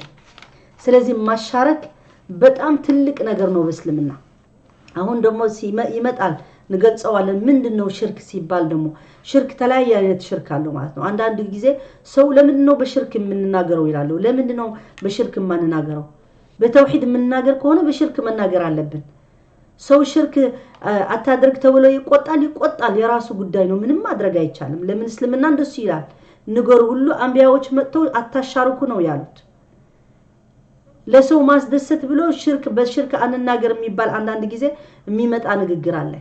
ስለዚህ ማሻረክ በጣም ትልቅ ነገር ነው በእስልምና አሁን ደግሞ ይመጣል ንገጽዋለን ምንድነው ሽርክ ሲባል ደግሞ ሽርክ ተለያየ አይነት ሽርክ አለው ማለት ነው አንድ ጊዜ ሰው ለምንድነው በሽርክ የምንናገረው ይላሉ ለምንድነው በሽርክ የማንናገረው በተውሂድ የምንናገር ከሆነ በሽርክ መናገር አለብን ሰው ሽርክ አታድርግ ተብሎ ይቆጣል የራሱ ጉዳይ ነው ምንም ማድረግ አይቻልም ለምን እስልምና እንደሱ ይላል ንገሩ ሁሉ አንቢያዎች መጥተው አታሻርኩ ነው ያሉት ለሰው ማስደሰት ብሎ ሽርክ በሽርክ አንናገር የሚባል አንድ ጊዜ የሚመጣ ንግግር አለ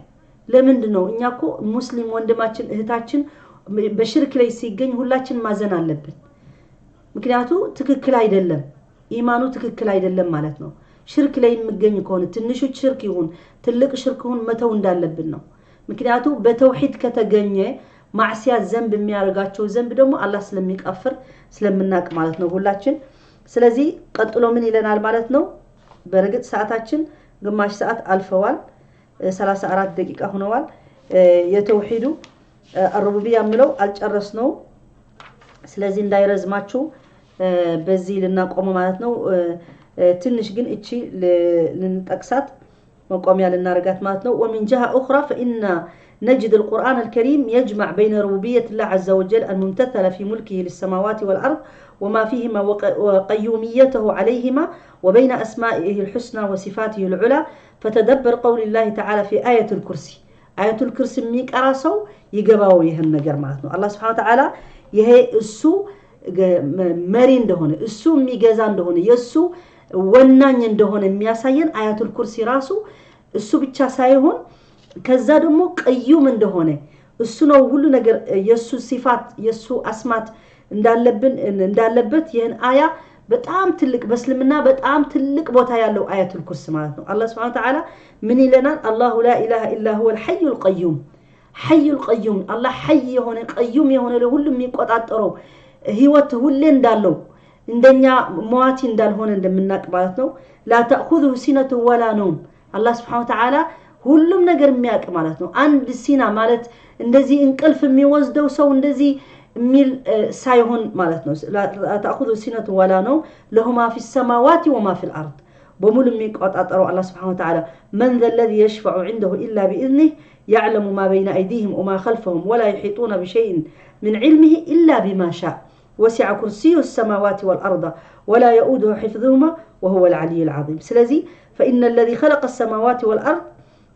ለምንድነው እኛኮ ሙስሊም ወንድማችን እህታችን በሽርክ ላይ ሲገኝ ሁላችን ማዘን አለብን ምክንያቱም ትክክል አይደለም ኢማኑ ትክክል አይደለም ማለት ነው ሽርክ ላይ የሚገኝ ከሆነ ትንሹ ሽርክ ይሁን ትልቅ ሽርክ ይሁን መተው እንዳለብን ነው ምክንያቱም በተውሂድ ከተገኘ ማዕሲያ ዘንብ የሚያረጋቸው ዘንብ ደግሞ አላህ ስለሚቀፍር ስለምናቅ ማለት ነው ሁላችን ስለዚህ ቀጥሎ ምን ይለናል ማለት ነው በርግጥ ሰዓታችን ግማሽ ሰዓት አልፈዋል 34 ደቂቃ ሆነዋል የተውሂዱ الربوبيه ምለው አልጨረስነው ስለዚህ እንዳይረዝማችሁ በዚህ ልናቆም ማለት ነው ትንሽ ግን እቺ ልንጠቅሳት መቆሚያ ልናረጋት ማለት ነው ومن جهه اخرى فان نجد القرآن الكريم يجمع بين ربوبية الله عز وجل الممتثلة في ملكه للسماوات والأرض وما فيهما وقيوميته عليهما وبين أسمائه الحسنى وصفاته العلى فتدبر قول الله تعالى في آية الكرسي آية الكرسي ميك أراسو يقباو يهن جرماتنا الله سبحانه وتعالى يهي السو مرين دهونه السو ميجازان دهونه يسو ونان دهونه مياساين آية الكرسي راسو السو بتشاسايهون كذا دمو قيوم دهونه السو نو كل نجر يسو صفات يسو أسمات እንዳለበት ይህን አያ በጣም ትልቅ በስልምና በጣም ትልቅ ቦታ ያለው አያቱል ኩርሲ ማለት ነው አላህ Subhanahu Wa Ta'ala ምን ይለናል አላሁ ላ ኢላሃ ኢላ ሁወ الحي القيوم حي القيوم አላህ حي የሆነ قيوم የሆነ ለሁሉም የሚቆጣጠረው ህይወት ሁሌ እንዳለው እንደኛ ሟቲ እንዳልሆነ እንደምናቅ ማለት ነው لا تأخذه سنة ولا نوم አላህ Subhanahu Wa Ta'ala ሁሉም ነገር የሚያውቅ ማለት ነው አንድ ሲና ማለት እንደዚህ እንቅልፍ የሚወስደው ሰው እንደዚህ ميل سايهون مالتنا لا تأخذ سنة ولا نوم له ما في السماوات وما في الأرض بمول ميك أطأطروا الله سبحانه وتعالى من ذا الذي يشفع عنده إلا بإذنه يعلم ما بين أيديهم وما خلفهم ولا يحيطون بشيء من علمه إلا بما شاء وسع كرسيه السماوات والأرض ولا يؤوده حفظهما وهو العلي العظيم سلزي فإن الذي خلق السماوات والأرض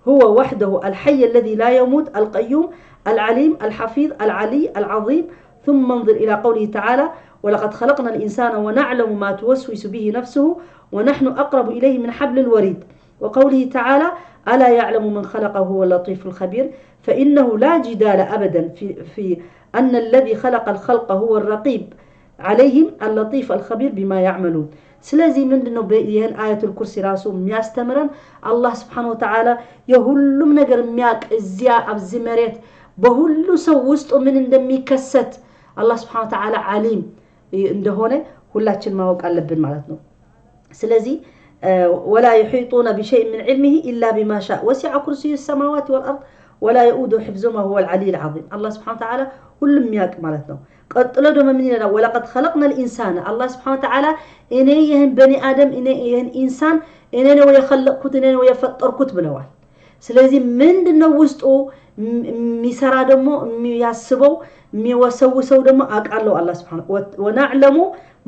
هو وحده الحي الذي لا يموت القيوم العليم الحفيظ العلي العظيم ثم انظر إلى قوله تعالى ولقد خلقنا الإنسان ونعلم ما توسوس به نفسه ونحن أقرب إليه من حبل الوريد وقوله تعالى ألا يعلم من خلقه هو اللطيف الخبير فإنه لا جدال أبدا في أن الذي خلق الخلق هو الرقيب عليهم اللطيف الخبير بما يعملون سلازي من دنو بيهن آية الكرسي راسو مياستمرن الله سبحانه وتعالى يهلم نجر مياك الزياء أبزي مريت بهلو سوست ومن اندمي كست الله سبحانه وتعالى عليم اندهونه كلاتشن ما وقع لبن معناتنا سلازي ولا يحيطون بشيء من علمه إلا بما شاء وسع كرسي السماوات والأرض ولا يؤود حفظهما هو العلي العظيم الله سبحانه وتعالى كل مياك معناتنا قد لدو مننا ولقد خلقنا الإنسان الله سبحانه وتعالى إنيهن بني آدم إنيهن إنسان إنيهن ويخلقكت إنيهن ويفطركت بلوال سلازي من دنو وسطو ميسرا دمو مياسبو ميوسوسو دمو أقالو الله سبحانه ونعلم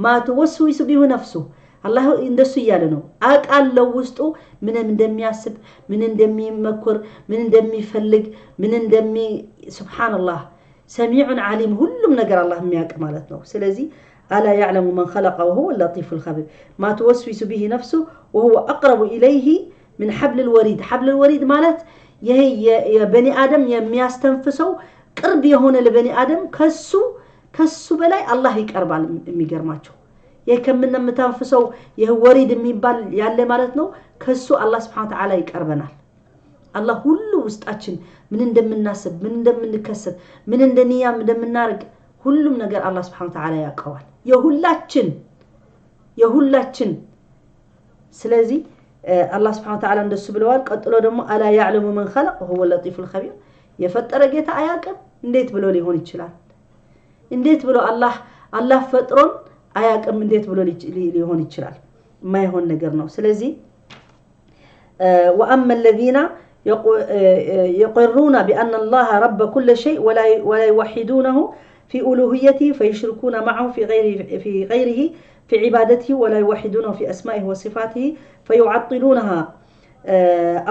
ما توسوس به نفسه الله اندسو يالنو أقالو وسطو من اندمي ياسب من اندمي مكر من اندمي فلق من اندمي سبحان الله سميع عليم هلم نقر الله مياك مالتنا سلازي ألا يعلم من خلق وهو اللطيف الخبير ما توسوس به نفسه وهو أقرب إليه من حبل الوريد حبل الوريد مالت يهي يا بني آدم يمياستنفسو قرب يهون لبني آدم كسو بلاي الله يقرب على ميقرماتشو يكم من متنفسو يه وريد ميبال يالي مالتنو كسو الله سبحانه وتعالى يقربنا الله هلو وستأتشن من اندم الناسب من اندم الكسر من اندم نيام من اندم النارق هلو نقر الله سبحانه وتعالى يقوال يهولاتشن سلازي الله سبحانه وتعالى عند السبلوان قتلوا دمو ألا يعلم من خلق وهو اللطيف الخبير يفتر جيت آياكم نديت بلو لي هون يتشلال نديت بلو الله فترون آياكم نديت بلو لي هون يتشلال ما يهون نقرنو سلازي وأما الذين يقرون بأن الله رب كل شيء ولا يوحدونه في ألوهيته فيشركون معه في غيره في عبادته ولا يوحدونه في أسمائه وصفاته فيعطلونها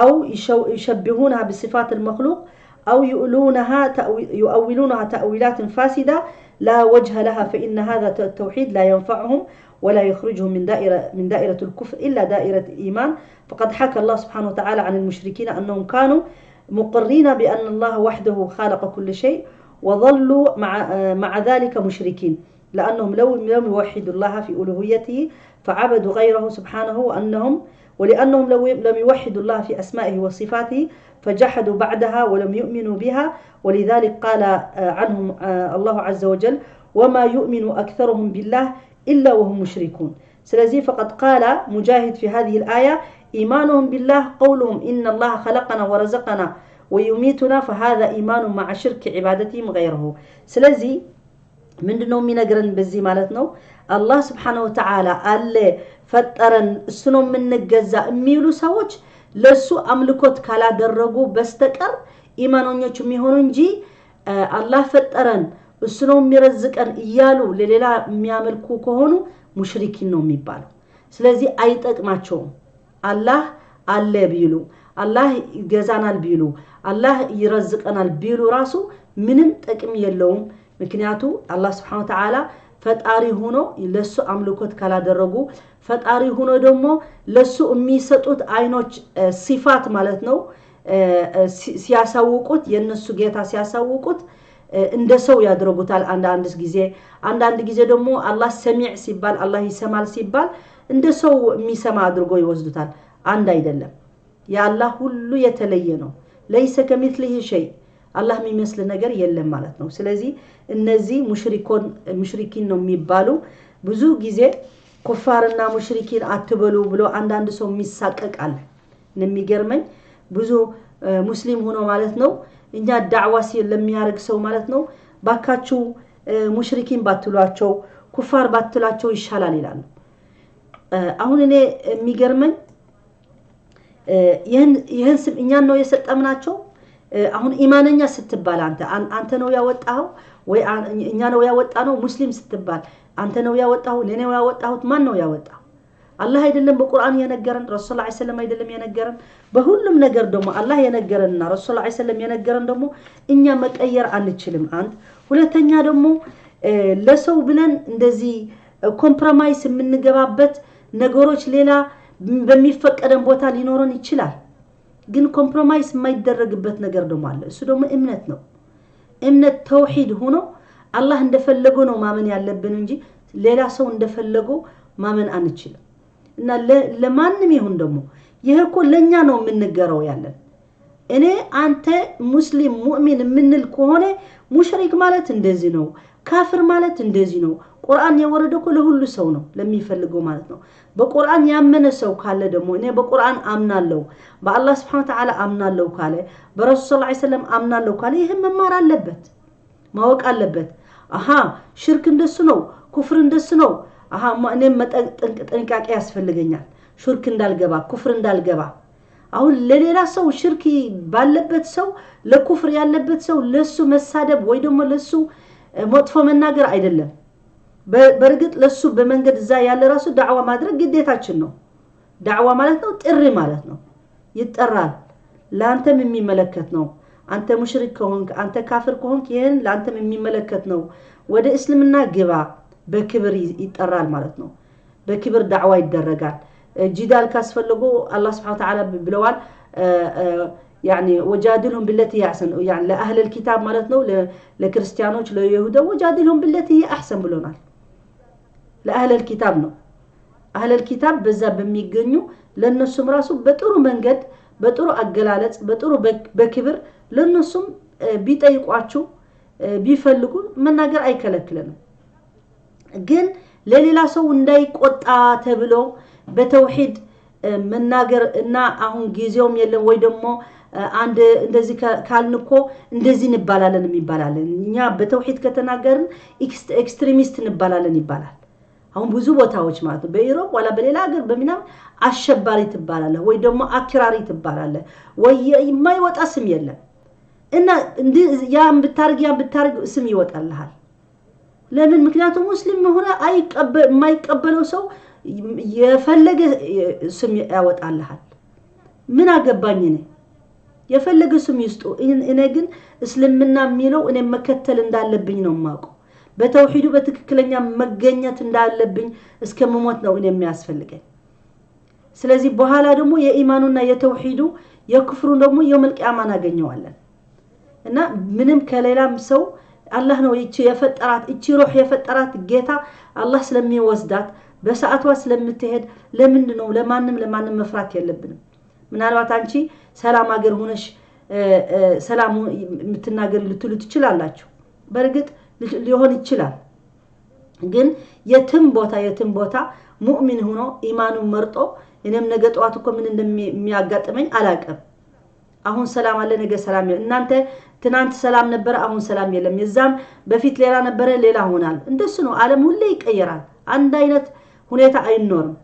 أو يشبهونها بصفات المخلوق أو يؤولونها تأويلات فاسدة لا وجه لها فإن هذا التوحيد لا ينفعهم ولا يخرجهم من دائرة الكفر إلا دائرة الإيمان فقد حكى الله سبحانه وتعالى عن المشركين أنهم كانوا مقرين بأن الله وحده خالق كل شيء وظلوا مع ذلك مشركين لأنهم لم يوحدوا الله في ألوهيته فعبدوا غيره سبحانه ولأنهم لم يوحدوا الله في أسمائه وصفاته فجحدوا بعدها ولم يؤمنوا بها ولذلك قال عنهم الله عز وجل وما يؤمن أكثرهم بالله إلا وهم مشركون سلازي فقد قال مجاهد في هذه الآية إيمانهم بالله قولهم إن الله خلقنا ورزقنا ويميتنا فهذا إيمان مع شرك عبادتهم غيره سلازي من دنو مينغرن بزي مالتنو الله سبحانه وتعالى قال فطرن اسنو من نجزا ميلو سوچ لسو املكوت كالا درغو بستقر ኢማኖኞች የሚሆኑ እንጂ አላህ ፈጠረን እሱ ነው የሚረዝቀን እያሉ ለሌላ የሚያመልኩ ከሆኑ ሙሽሪኪን ነው የሚባለው። ስለዚህ አይጠቅማቸውም። አላህ አለ ቢሉ አላህ ይገዛናል ቢሉ አላህ ይረዝቀናል ቢሉ ራሱ ምንም ጥቅም የለውም። ምክንያቱም አላህ Subhanahu Wa Ta'ala ፈጣሪ ሆኖ ለሱ አምልኮት ካላደረጉ ፈጣሪ ሆኖ ደግሞ ለሱ የሚሰጡት አይኖች ሲፋት ማለት ነው ሲያሳውቁት የነሱ ጌታ ሲያሳውቁት እንደ ሰው ያድርጉታል። አንዳንድ ጊዜ ደግሞ አላህ ሰሚዕ ሲባል አላህ ይሰማል ሲባል እንደ ሰው የሚሰማ አድርጎ ይወስዱታል። አንድ አይደለም። ያላህ ሁሉ የተለየ ነው። ليس كمثله شيء አላህ የሚመስል ነገር የለም ማለት ነው። ስለዚህ እነዚህ ሙሽሪኪን ነው የሚባሉ። ብዙ ጊዜ ኩፋርና ሙሽሪኪን አትበሉ ብሎ አንዳንድ ሰው የሚሳቀቃል። የሚገርመኝ ብዙ ሙስሊም ሆኖ ማለት ነው እኛ ዳዕዋ ለሚያርግ ሰው ማለት ነው ባካችሁ ሙሽሪኪን ባትሏቸው ኩፋር ባትሏቸው ይሻላል ይላል። አሁን እኔ የሚገርመኝ ይሄን ስም እኛን ነው የሰጠምናቸው። አሁን ኢማንኛ ስትባል አንተ ነው ያወጣው ወይ እኛ ነው ያወጣነው? ሙስሊም ስትባል አንተ ነው ያወጣው ለኔ ነው ያወጣሁት? ማን ነው ያወጣው? አላህ አይደለም በቁርአን የነገረን? ረሱል ሰለላሁ ዐለይሂ ወሰለም አይደለም የነገረን? በሁሉም ነገር ደግሞ አላህ የነገረንና ረሱል ሰለላሁ ዐለይሂ ወሰለም የነገረን ደግሞ እኛ መቀየር አንችልም። አንድ ሁለተኛ ደግሞ ለሰው ብለን እንደዚህ ኮምፕሮማይስ የምንገባበት ነገሮች ሌላ በሚፈቀደን ቦታ ሊኖረን ይችላል። ግን ኮምፕሮማይስ የማይደረግበት ነገር ደግሞ አለ። እሱ ደግሞ እምነት ነው። እምነት ተውሂድ ሆኖ አላህ እንደፈለገው ነው ማመን ያለብን እንጂ ሌላ ሰው እንደፈለገው ማመን አንችልም። እና ለማንም ይሁን ደግሞ ይሄ እኮ ለኛ ነው የምንገረው ያለን። እኔ አንተ ሙስሊም ሙእሚን የምንል ከሆነ ሙሽሪክ ማለት እንደዚህ ነው፣ ካፍር ማለት እንደዚህ ነው። ቁርአን የወረደው እኮ ለሁሉ ሰው ነው ለሚፈልገው ማለት ነው። በቁርአን ያመነ ሰው ካለ ደግሞ እኔ በቁርአን አምናለሁ በአላህ Subhanahu Wa Ta'ala አምናለሁ ካለ በረሱል ሰለላሁ ዐለይሂ ወሰለም አምናለሁ ካለ ይሄ መማር አለበት ማወቅ አለበት። ሽርክ እንደሱ ነው ኩፍር እንደሱ ነው። እኔ ጥንቃቄ ያስፈልገኛል ሽርክ እንዳልገባ ኩፍር እንዳልገባ። አሁን ለሌላ ሰው ሽርክ ባለበት ሰው ለኩፍር ያለበት ሰው ለሱ መሳደብ ወይ ደግሞ ለሱ መጥፎ መናገር አይደለም። በርግጥ ለሱ በመንገድ እዛ ያለ ራሱ ዳዕዋ ማድረግ ግዴታችን ነው። ዳዕዋ ማለት ነው ጥሪ ማለት ነው። ይጠራል ላንተም የሚመለከት ነው። አንተ ሙሽሪክ ከሆንክ አንተ ካፍር ከሆንክ ይሄን ላንተም የሚመለከት ነው። ወደ እስልምና ግባ በክብር ይጠራል ማለት ነው። በክብር ዳዕዋ ይደረጋል። ጂዳል ካስፈልጎ አላህ Subhanahu Wa Ta'ala ብለዋል يعني وجادلهم بالتي هي احسن يعني لاهل الكتاب ማለት ነው ለክርስቲያኖች ለይሁዳ وجادلهم بالتي هي احسن ብሎናል። ለአህለ الكتاب ነው። አህለ الكتاب በዛ በሚገኙ ለነሱም ራሱ በጥሩ መንገድ በጥሩ አገላለጽ በጥሩ በክብር ለነሱም ቢጠይቋቸው ቢፈልጉ መናገር አይከለክለንም። ግን ለሌላ ሰው እንዳይቆጣ ተብሎ በተውሂድ መናገር እና አሁን ጊዜውም የለም ወይ ደግሞ አንድ እንደዚህ ካልንኮ እንደዚህ እንባላለን የሚባላለን። እኛ በተውሂድ ከተናገርን ኤክስትሪሚስት እንባላለን ይባላል። አሁን ብዙ ቦታዎች ማለት ነው በዩሮፕ ወላ በሌላ ሀገር በሚናም አሸባሪ ትባላለህ ወይ ደግሞ አክራሪ ትባላለህ ወይ የማይወጣ ስም የለም። እና ያን ብታርግ ስም ይወጣልሃል። ለምን? ምክንያቱም ሙስሊም ሆነ የማይቀበለው ሰው የፈለገ ስም ያወጣልሃል። ምን አገባኝ እኔ የፈለገ ስም ይስጡ። እኔ ግን እስልምና የሚለው እኔ መከተል እንዳለብኝ ነው የማውቀው። በተውሂዱ በትክክለኛ መገኘት እንዳለብኝ እስከመሞት ነው እኔ የሚያስፈልገኝ። ስለዚህ በኋላ ደግሞ የኢማኑና የተውሂዱ የክፍሩ ደግሞ የመልቂያማን አገኘዋለን። እና ምንም ከሌላም ሰው አላህ ነው የፈጠራት እቺ ሩህ የፈጠራት ጌታ አላህ ስለሚወስዳት በሰዓቷ ስለምትሄድ ለምንድን ነው ለማንም መፍራት የለብንም። ምናልባት አንቺ ሰላም ሀገር ሆነሽ ሰላም የምትናገር ልትሉ ትችላላችሁ። በርግጥ ሊሆን ይችላል። ግን የትም ቦታ ሙእሚን ሆኖ ኢማኑን መርጦ እኔም ነገ ጧት እኮ ምን እንደሚያጋጥመኝ አላቀም። አሁን ሰላም አለ ነገ ሰላም የለም። እናንተ ትናንት ሰላም ነበር አሁን ሰላም የለም። የዛም በፊት ሌላ ነበር ሌላ ሆናል። እንደሱ ነው ዓለም ሁሌ ይቀየራል። አንድ አይነት ሁኔታ አይኖርም።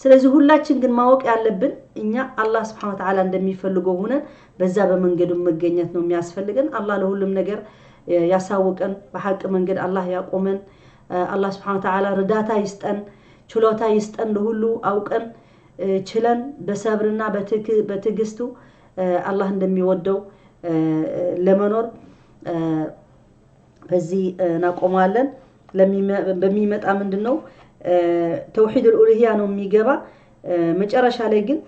ስለዚህ ሁላችን ግን ማወቅ ያለብን እኛ አላህ Subhanahu Wa Ta'ala እንደሚፈልገው ሆነን በዛ በመንገዱ መገኘት ነው የሚያስፈልገን አላህ ለሁሉም ነገር ያሳውቀን በሐቅ መንገድ አላህ ያቆመን አላህ Subhanahu Wa Ta'ala ርዳታ ይስጠን ችሎታ ይስጠን ለሁሉ አውቀን ችለን በሰብርና በትግስቱ አላህ እንደሚወደው ለመኖር በዚህ እናቆማለን በሚመጣ ምንድነው ተውሂድ الالوهيه ነው የሚገባ መጨረሻ ላይ ግን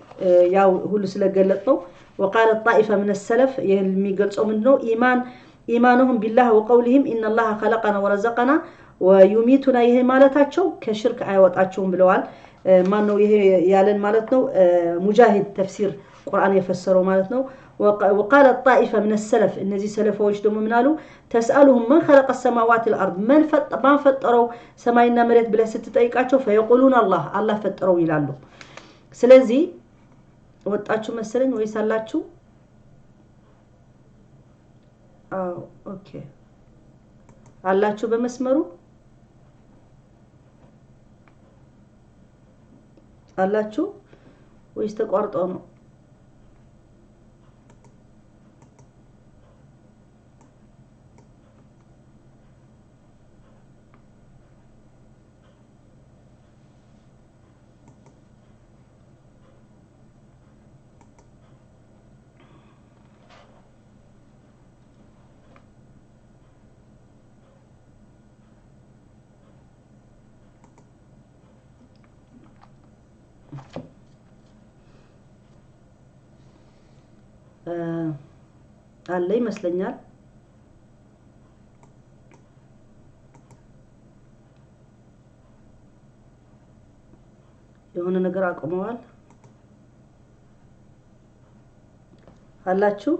ያው ሁሉ ስለገለጥ ነው وقال الطائفه من السلف የሚገልጸው ምንድነው ኢማኑሁም ቢላህ وقولهم ان الله خلقنا ورزقنا ويميتنا ይሄ ማለታቸው ከሽርክ አይወጣቸውም ብለዋል ማን ነው ይሄ ያለን ማለት ነው ሙጃሂድ ተፍሲር ቁርአን የፈሰረው ማለት ነው وقال الطائفه من السلف እነዚህ ሰለፎች ደግሞ ምን አሉ تسالهم من خلق السماوات والارض من ፈጠረው ሰማይና መሬት ብለህ ስትጠይቃቸው فيقولون الله ፈጠረው ይላሉ ስለዚህ ወጣችሁ መሰለኝ ወይስ አላችሁ ኦኬ አላችሁ በመስመሩ አላችሁ ወይስ ተቋርጦ ነው አለ ይመስለኛል የሆነ ነገር አቆመዋል አላችሁ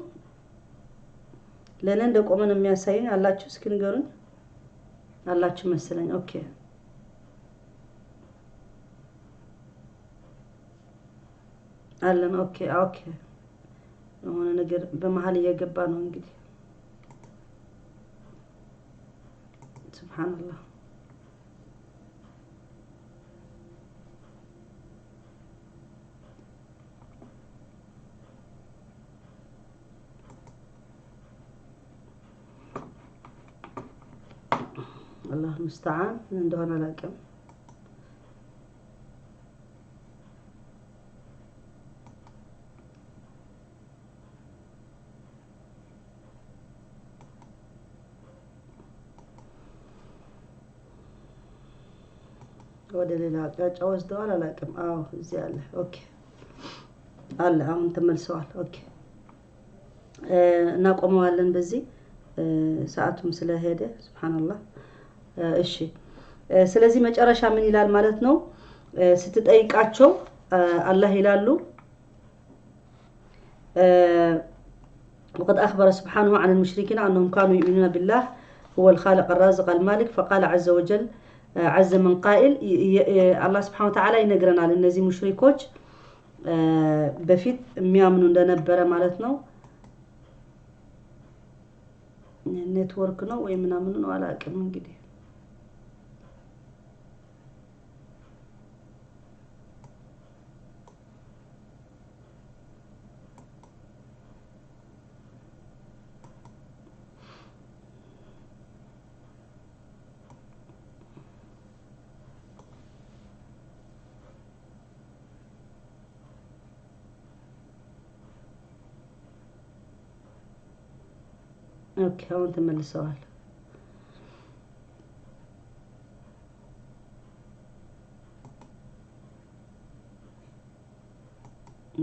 ለኔ እንደቆመ ነው የሚያሳየኝ አላችሁ እስኪ ንገሩኝ አላችሁ መሰለኝ ኦኬ አለን ኦኬ የሆነ ነገር በመሃል እየገባ ነው እንግዲህ ሱብሃንአላህ الله المستعان እንደሆነ አላውቅም ወደ ሌላ አቅጣጫ ወስደዋል አላውቅም አዎ እዚህ አለ ኦኬ አለ አሁን ተመልሰዋል ኦኬ እናቆመዋለን በዚህ ሰዓቱም ስለሄደ ሱብሃንአላህ እሺ ስለዚህ መጨረሻ ምን ይላል ማለት ነው ስትጠይቃቸው አላህ ይላሉ وقد أخبر سبحانه عن المشركين أنهم كانوا يؤمنون بالله هو الخالق الرازق المالك فقال عز وجل عز من قائل الله سبحانه وتعالى ينقرنا للنزي مشركوش بفيت ميامنو እንደነበረ ማለት ነው ኔትወርክ ነው ወይ ምናምን ነው አላውቅም እንግዲህ ኦኬ አሁን ተመልሰዋል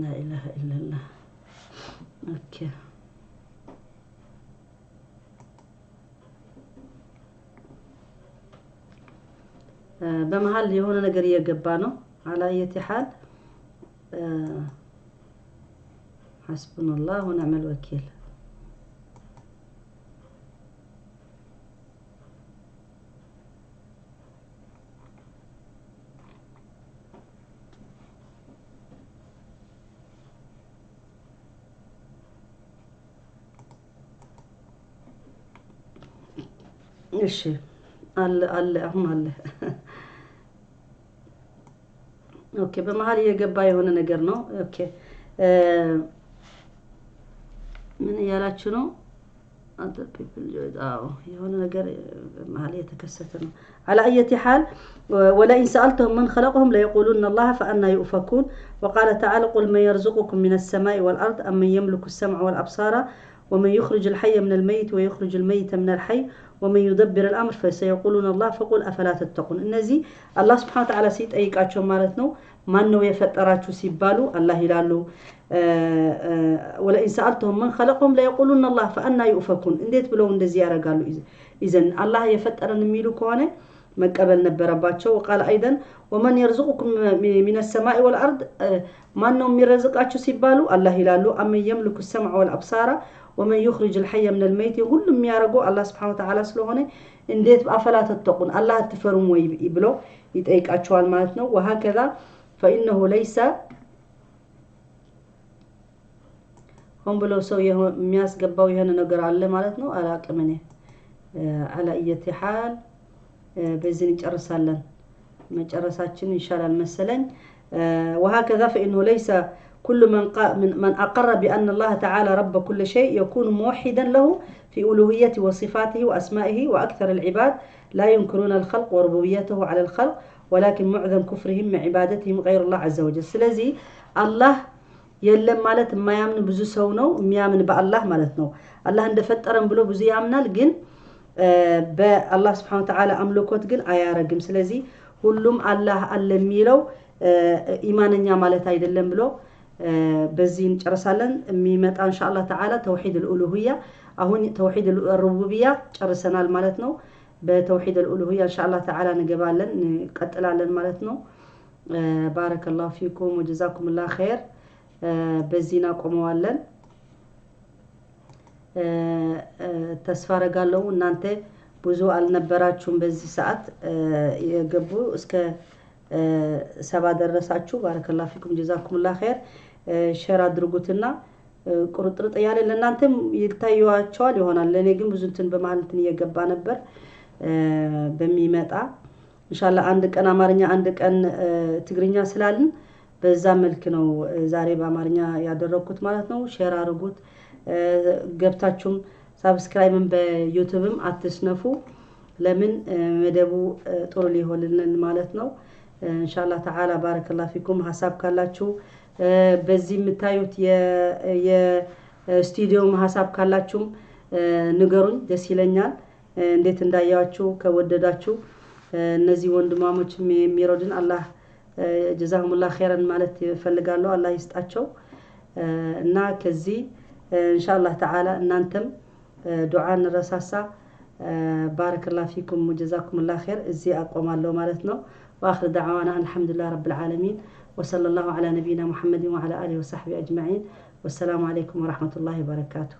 لا اله الا الله ኦኬ በመሃል የሆነ ነገር እየገባ ነው አላየት حال حسبنا الله ونعم الوكيل እሺ አለ አሁን አለ اوكي بمحل يقبا يهون ነገር ነው ኦኬ ምን ያላችሁ ነው other people يهون ነገር መሃል የተከሰተ ነው على اي حال ولا إن سألتهم من خلقهم ليقولون الله فأنا يؤفكون وقال تعالى قل من يرزقكم من السماء والأرض أم من يملك السمع والأبصار ومن يخرج الحي من الميت ويخرج الميت من الحي ومن يدبر الأمر فسيقولون الله فقل أفلا تتقون النزي الله سبحانه وتعالى سيت أيقاتشو مالتنو ما أنه يفتراتشو سيبالو الله يلالو ولئن سألتهم من خلقهم ليقولون الله فأنا يؤفكون انديت بلو اندزي يارقالو إذن الله يفترن ميلو كوانه مقبل نبرباتشو وقال أيضا ومن يرزقكم من السماء والأرض ما أنهم يرزقاتشو سيبالو الله يلالو أمن يملك السمع والأبصار ومن يخرج الحي من الميت كلهم يارقو الله سبحانه وتعالى سلوهنه انديت أفلا تتقون الله تفرم ويبلو يتأيقاتشو المالتنو وهكذا فإنه ليس هم بلو سو مياس قباو يهن نقر على مالتنو على كمنه على أي حال بزين يجرسالن ما جرساتشن إن شاء الله المسلن وهكذا فإنه ليس كل من أقر بأن الله تعالى رب كل شيء يكون موحدا له في ألوهيته وصفاته وأسمائه وأكثر العباد لا ينكرون الخلق وربوبيته على الخلق ولكن معظم كفرهم مع عبادتهم غير الله عز وجل سلازي الله يلم مالت ما يامن بزو سونو ميامن بالله مالتنو الله عند فترن بلو بزو يامنال جن بالله سبحانه وتعالى أملكوت جن أيارجم سلازي كلهم الله اللميلو إيماننا مالت أيدلم بلو بزين جرسالن ميمت إن شاء الله تعالى توحيد الألوهية أهون توحيد الربوبية جرسنا المالتنو بتوحيد الألوهية إن شاء الله تعالى نجبالن قتلالن مالتنو بارك الله فيكم وجزاكم الله خير بزينا قموالن تسفارة قالوا እናንተ ብዙ አልነበራችሁም በዚህ ሰዓት የገቡ እስከ ሰባ ደረሳችሁ ባረከላሁ ፊኩም ጀዛኩሙላህ ኸይር ሼር አድርጉትና ቁርጥርጥ ያለ ለእናንተም ይታዩዋቸዋል ይሆናል ለኔ ግን ብዙ እንትን በመሃል እንትን እየገባ ነበር በሚመጣ ኢንሻአላህ አንድ ቀን አማርኛ አንድ ቀን ትግርኛ ስላልን በዛ መልክ ነው ዛሬ በአማርኛ ያደረኩት ማለት ነው ሼር አድርጉት ገብታችሁም ሰብስክራይብም በዩቲዩብም አትስነፉ ለምን መደቡ ጥሩ ሊሆንልን ማለት ነው ኢንሻአላህ ተዓላ ባረከላሁ ፊኩም ሐሳብ ካላችሁ በዚህ የምታዩት የስቱዲዮ ሐሳብ ካላችሁ ንገሩኝ ደስ ይለኛል እንዴት እንዳያችሁ ከወደዳችሁ እነዚህ ወንድማሞች የሚረዱን አላህ ጀዛሁሙላህ ኸይራን ማለት ይፈልጋለሁ አላህ ይስጣቸው እና ከዚህ ኢንሻአላህ ተዓላ እናንተም ዱዓ እንረሳሳ ባረከላሁ ፊኩም ወጀዛኩሙላህ ኸይር እዚህ አቆማለሁ ማለት ነው واخر دعوانا الحمد لله رب العالمين وصلى الله على نبينا محمد وعلى اله وصحبه اجمعين والسلام عليكم ورحمه الله وبركاته